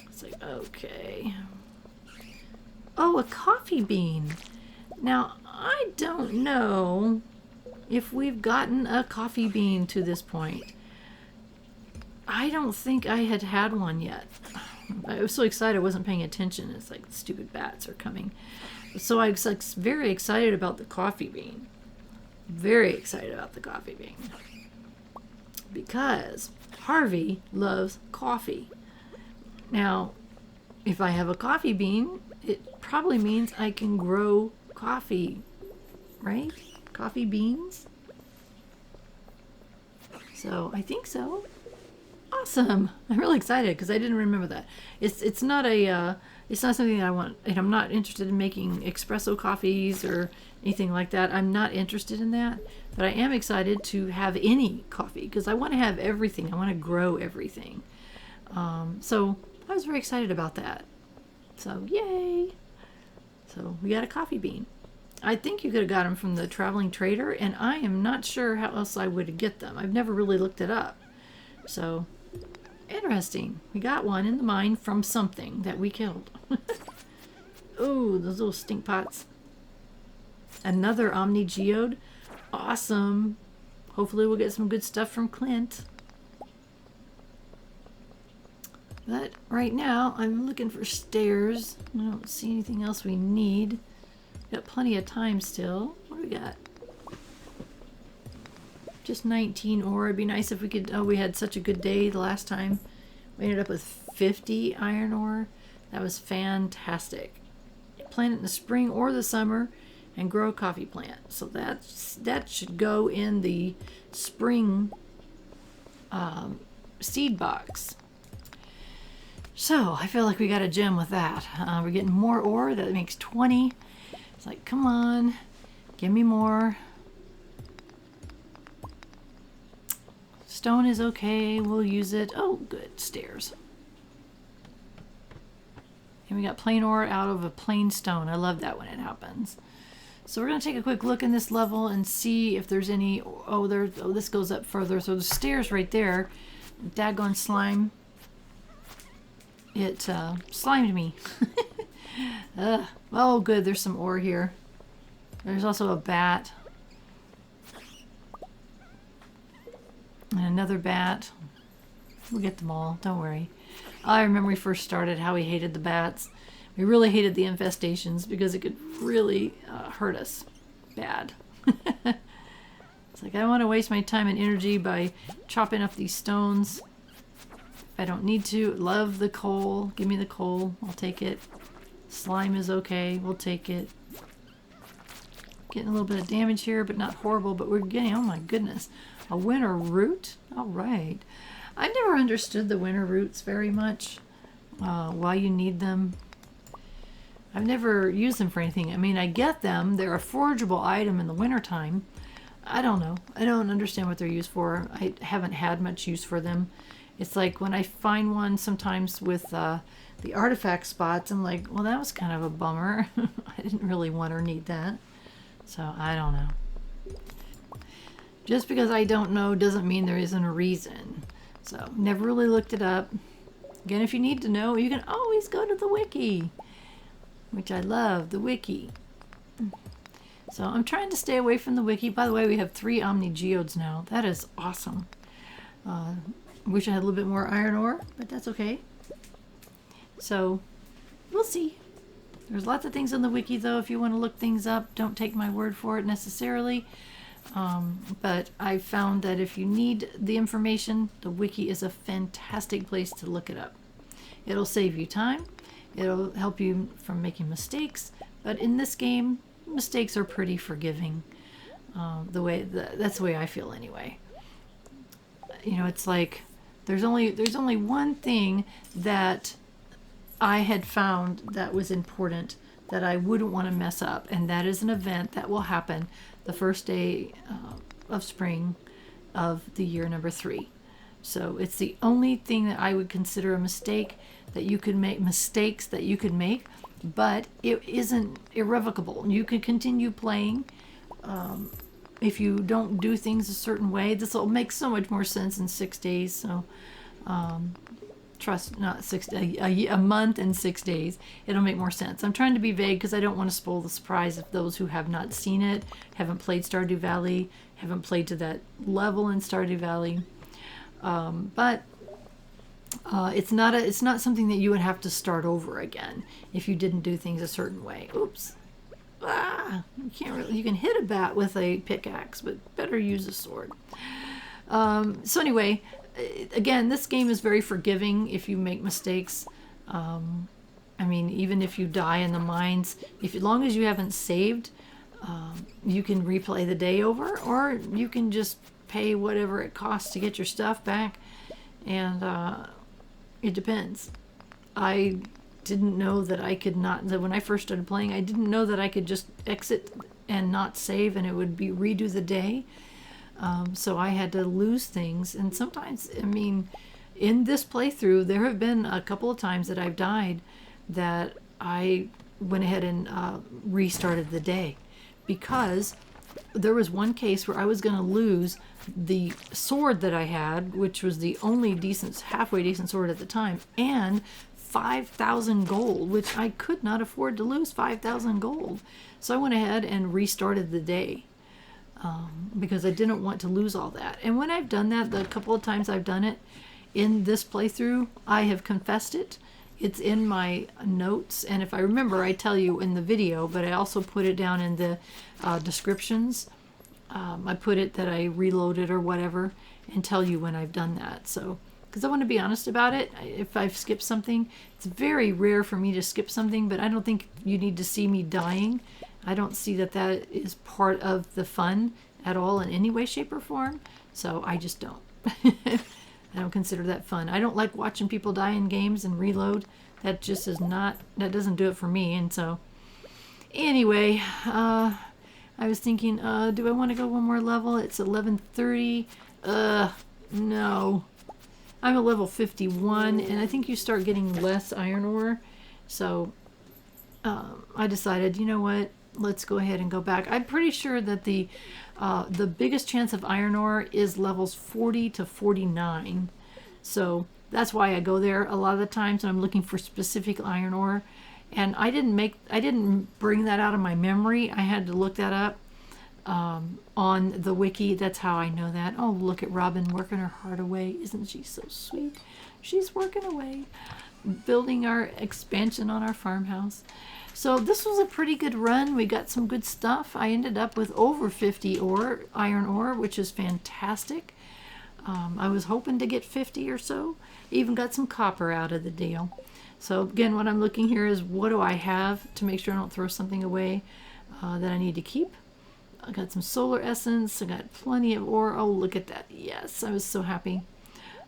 [SPEAKER 1] It's like, okay. Oh, a coffee bean. Now, I don't know if we've gotten a coffee bean to this point. I don't think I had one yet. I was so excited I wasn't paying attention. It's like stupid bats are coming. So I was like very excited about the coffee bean. Very excited about the coffee bean. Because Harvey loves coffee. Now, if I have a coffee bean, it probably means I can grow coffee, right? Coffee beans. So I think so. Awesome! I'm really excited because I didn't remember that. It's not something that I want, and I'm not interested in making espresso coffees or anything like that. I'm not interested in that, but I am excited to have any coffee because I want to have everything. I want to grow everything. So I was very excited about that. So yay! So we got a coffee bean. I think you could have got them from the traveling trader, and I am not sure how else I would get them. I've never really looked it up. So, interesting. We got one in the mine from something that we killed. Ooh, those little stink pots. Another Omni Geode. Awesome. Hopefully we'll get some good stuff from Clint. But right now, I'm looking for stairs. I don't see anything else we need. Got plenty of time still. What do we got? Just 19 ore. It'd be nice if we could... Oh, we had such a good day the last time. We ended up with 50 iron ore. That was fantastic. Plant it in the spring or the summer and grow a coffee plant. So that should go in the spring seed box. So I feel like we got a gem with that. We're getting more ore. That makes 20. It's like, come on, give me more. Stone is okay. We'll use it. Oh, good. Stairs. And we got plain ore out of a plain stone. I love that when it happens. So we're going to take a quick look in this level and see if there's any... Oh, this goes up further. So the stairs right there. Daggone slime. It slimed me. Oh, good. There's some ore here. There's also a bat. And another bat. We'll get them all. Don't worry. I remember we first started how we hated the bats. We really hated the infestations because it could really hurt us bad. It's like I don't want to waste my time and energy by chopping up these stones. I don't need to. Love the coal. Give me the coal. I'll take it. Slime is okay. We'll take it. Getting a little bit of damage here, but not horrible. But we're getting, oh my goodness, A winter root? All right. I never understood the winter roots very much. Why you need them. I've never used them for anything. I mean, I get them. They're a forageable item in the wintertime. I don't know. I don't understand what they're used for. I haven't had much use for them. It's like when I find one sometimes with the artifact spots, I'm like, well, that was kind of a bummer. I didn't really want or need that. So I don't know. Just because I don't know doesn't mean there isn't a reason. So never really looked it up. Again, if you need to know, you can always go to the wiki, which I love, the wiki. So I'm trying to stay away from the wiki. By the way, we have 3 Omni Geodes now. That is awesome. Wish I had a little bit more iron ore, but that's okay. So we'll see. There's lots of things on the wiki, though. If you want to look things up, don't take my word for it necessarily. But I found that if you need the information, the wiki is a fantastic place to look it up. It'll save you time. It'll help you from making mistakes. But in this game, mistakes are pretty forgiving. That's the way I feel anyway. You know, it's like there's only one thing that I had found that was important that I wouldn't want to mess up, and that is an event that will happen the first day of spring of the year number 3. So it's the only thing that I would consider a mistake that you could make, mistakes that you could make, but it isn't irrevocable. You can continue playing. If you don't do things a certain way, this will make so much more sense in 6 days. So trust, not 6 days, a month and 6 days, it'll make more sense. I'm trying to be vague because I don't want to spoil the surprise of those who have not seen it, haven't played Stardew Valley, haven't played to that level in Stardew Valley. But it's not something that you would have to start over again if you didn't do things a certain way. Oops. You can hit a bat with a pickaxe, but better use a sword. So anyway, again, this game is very forgiving if you make mistakes. I mean, even if you die in the mines, as long as you haven't saved, you can replay the day over, or you can just pay whatever it costs to get your stuff back, and it depends. I didn't know that I could not, that when I first started playing, I didn't know that I could just exit and not save and it would be redo the day. So I had to lose things, and sometimes, I mean, in this playthrough, there have been a couple of times that I've died that I went ahead and restarted the day, because there was one case where I was going to lose the sword that I had, which was the only halfway decent sword at the time, and 5,000 gold, which I could not afford to lose 5,000 gold. So I went ahead and restarted the day because I didn't want to lose all that. And when I've done that, the couple of times I've done it in this playthrough, I have confessed it. It's in my notes, and if I remember, I tell you in the video, but I also put it down in the descriptions. I put it that I reloaded or whatever, and tell you when I've done that. So, because I want to be honest about it. If I've skipped something, it's very rare for me to skip something, but I don't think you need to see me dying. I don't see that that is part of the fun at all in any way, shape, or form. So I just don't. I don't consider that fun. I don't like watching people die in games and reload. That just is not, that doesn't do it for me. And so, anyway, I was thinking, do I want to go one more level? It's 11:30. No. I'm at level 51, and I think you start getting less iron ore. So, I decided, you know what? Let's go ahead and go back. I'm pretty sure that the biggest chance of iron ore is levels 40 to 49. So that's why I go there a lot of the times when I'm looking for specific iron ore. And I didn't bring that out of my memory. I had to look that up on the wiki. That's how I know that. Oh, look at Robin working her heart away. Isn't she so sweet? She's working away, building our expansion on our farmhouse. So this was a pretty good run. We got some good stuff. I ended up with over 50 iron ore, which is fantastic. I was hoping to get 50 or so. Even got some copper out of the deal. So again, what I'm looking here is what do I have to make sure I don't throw something away that I need to keep. I got some solar essence. I got plenty of ore. Oh, look at that. Yes, I was so happy.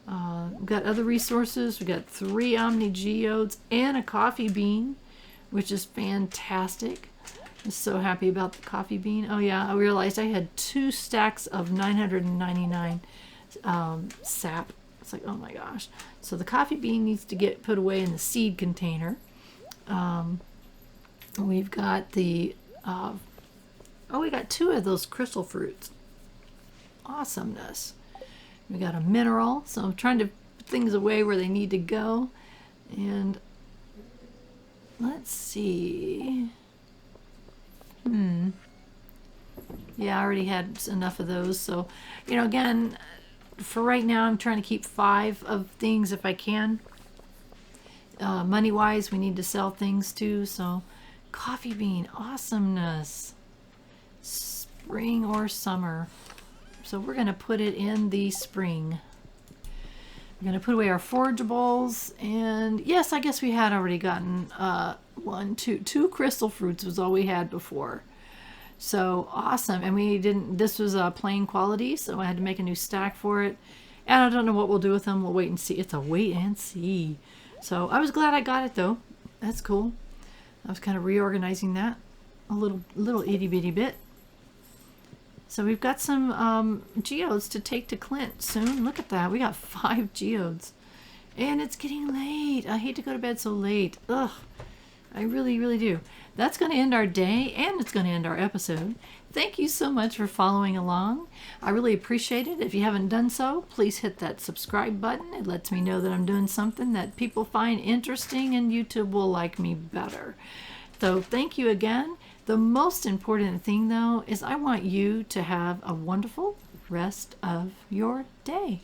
[SPEAKER 1] We've got other resources. We got 3 Omni Geodes and a coffee bean, which is fantastic. I'm so happy about the coffee bean. Oh yeah, I realized I had 2 stacks of 999 sap. It's like, oh my gosh. So the coffee bean needs to get put away in the seed container. We've got the we got 2 of those crystal fruits. Awesomeness. We got a mineral, so I'm trying to put things away where they need to go. And let's see. Yeah, I already had enough of those. So, you know, again, for right now, I'm trying to keep 5 of things if I can. Money-wise, we need to sell things too. So, coffee bean, awesomeness. Spring or summer. So we're going to put it in the spring. We're going to put away our forageables. And yes, I guess we had already gotten 2 crystal fruits was all we had before. So awesome. And we didn't, this was a plain quality, so I had to make a new stack for it. And I don't know what we'll do with them. We'll wait and see. It's a wait and see. So I was glad I got it though. That's cool. I was kind of reorganizing that a little itty bitty bit. So we've got some geodes to take to Clint soon. Look at that. We got 5 geodes. And it's getting late. I hate to go to bed so late. Ugh. I really, really do. That's going to end our day, and it's going to end our episode. Thank you so much for following along. I really appreciate it. If you haven't done so, please hit that subscribe button. It lets me know that I'm doing something that people find interesting, and YouTube will like me better. So thank you again. The most important thing, though, is I want you to have a wonderful rest of your day.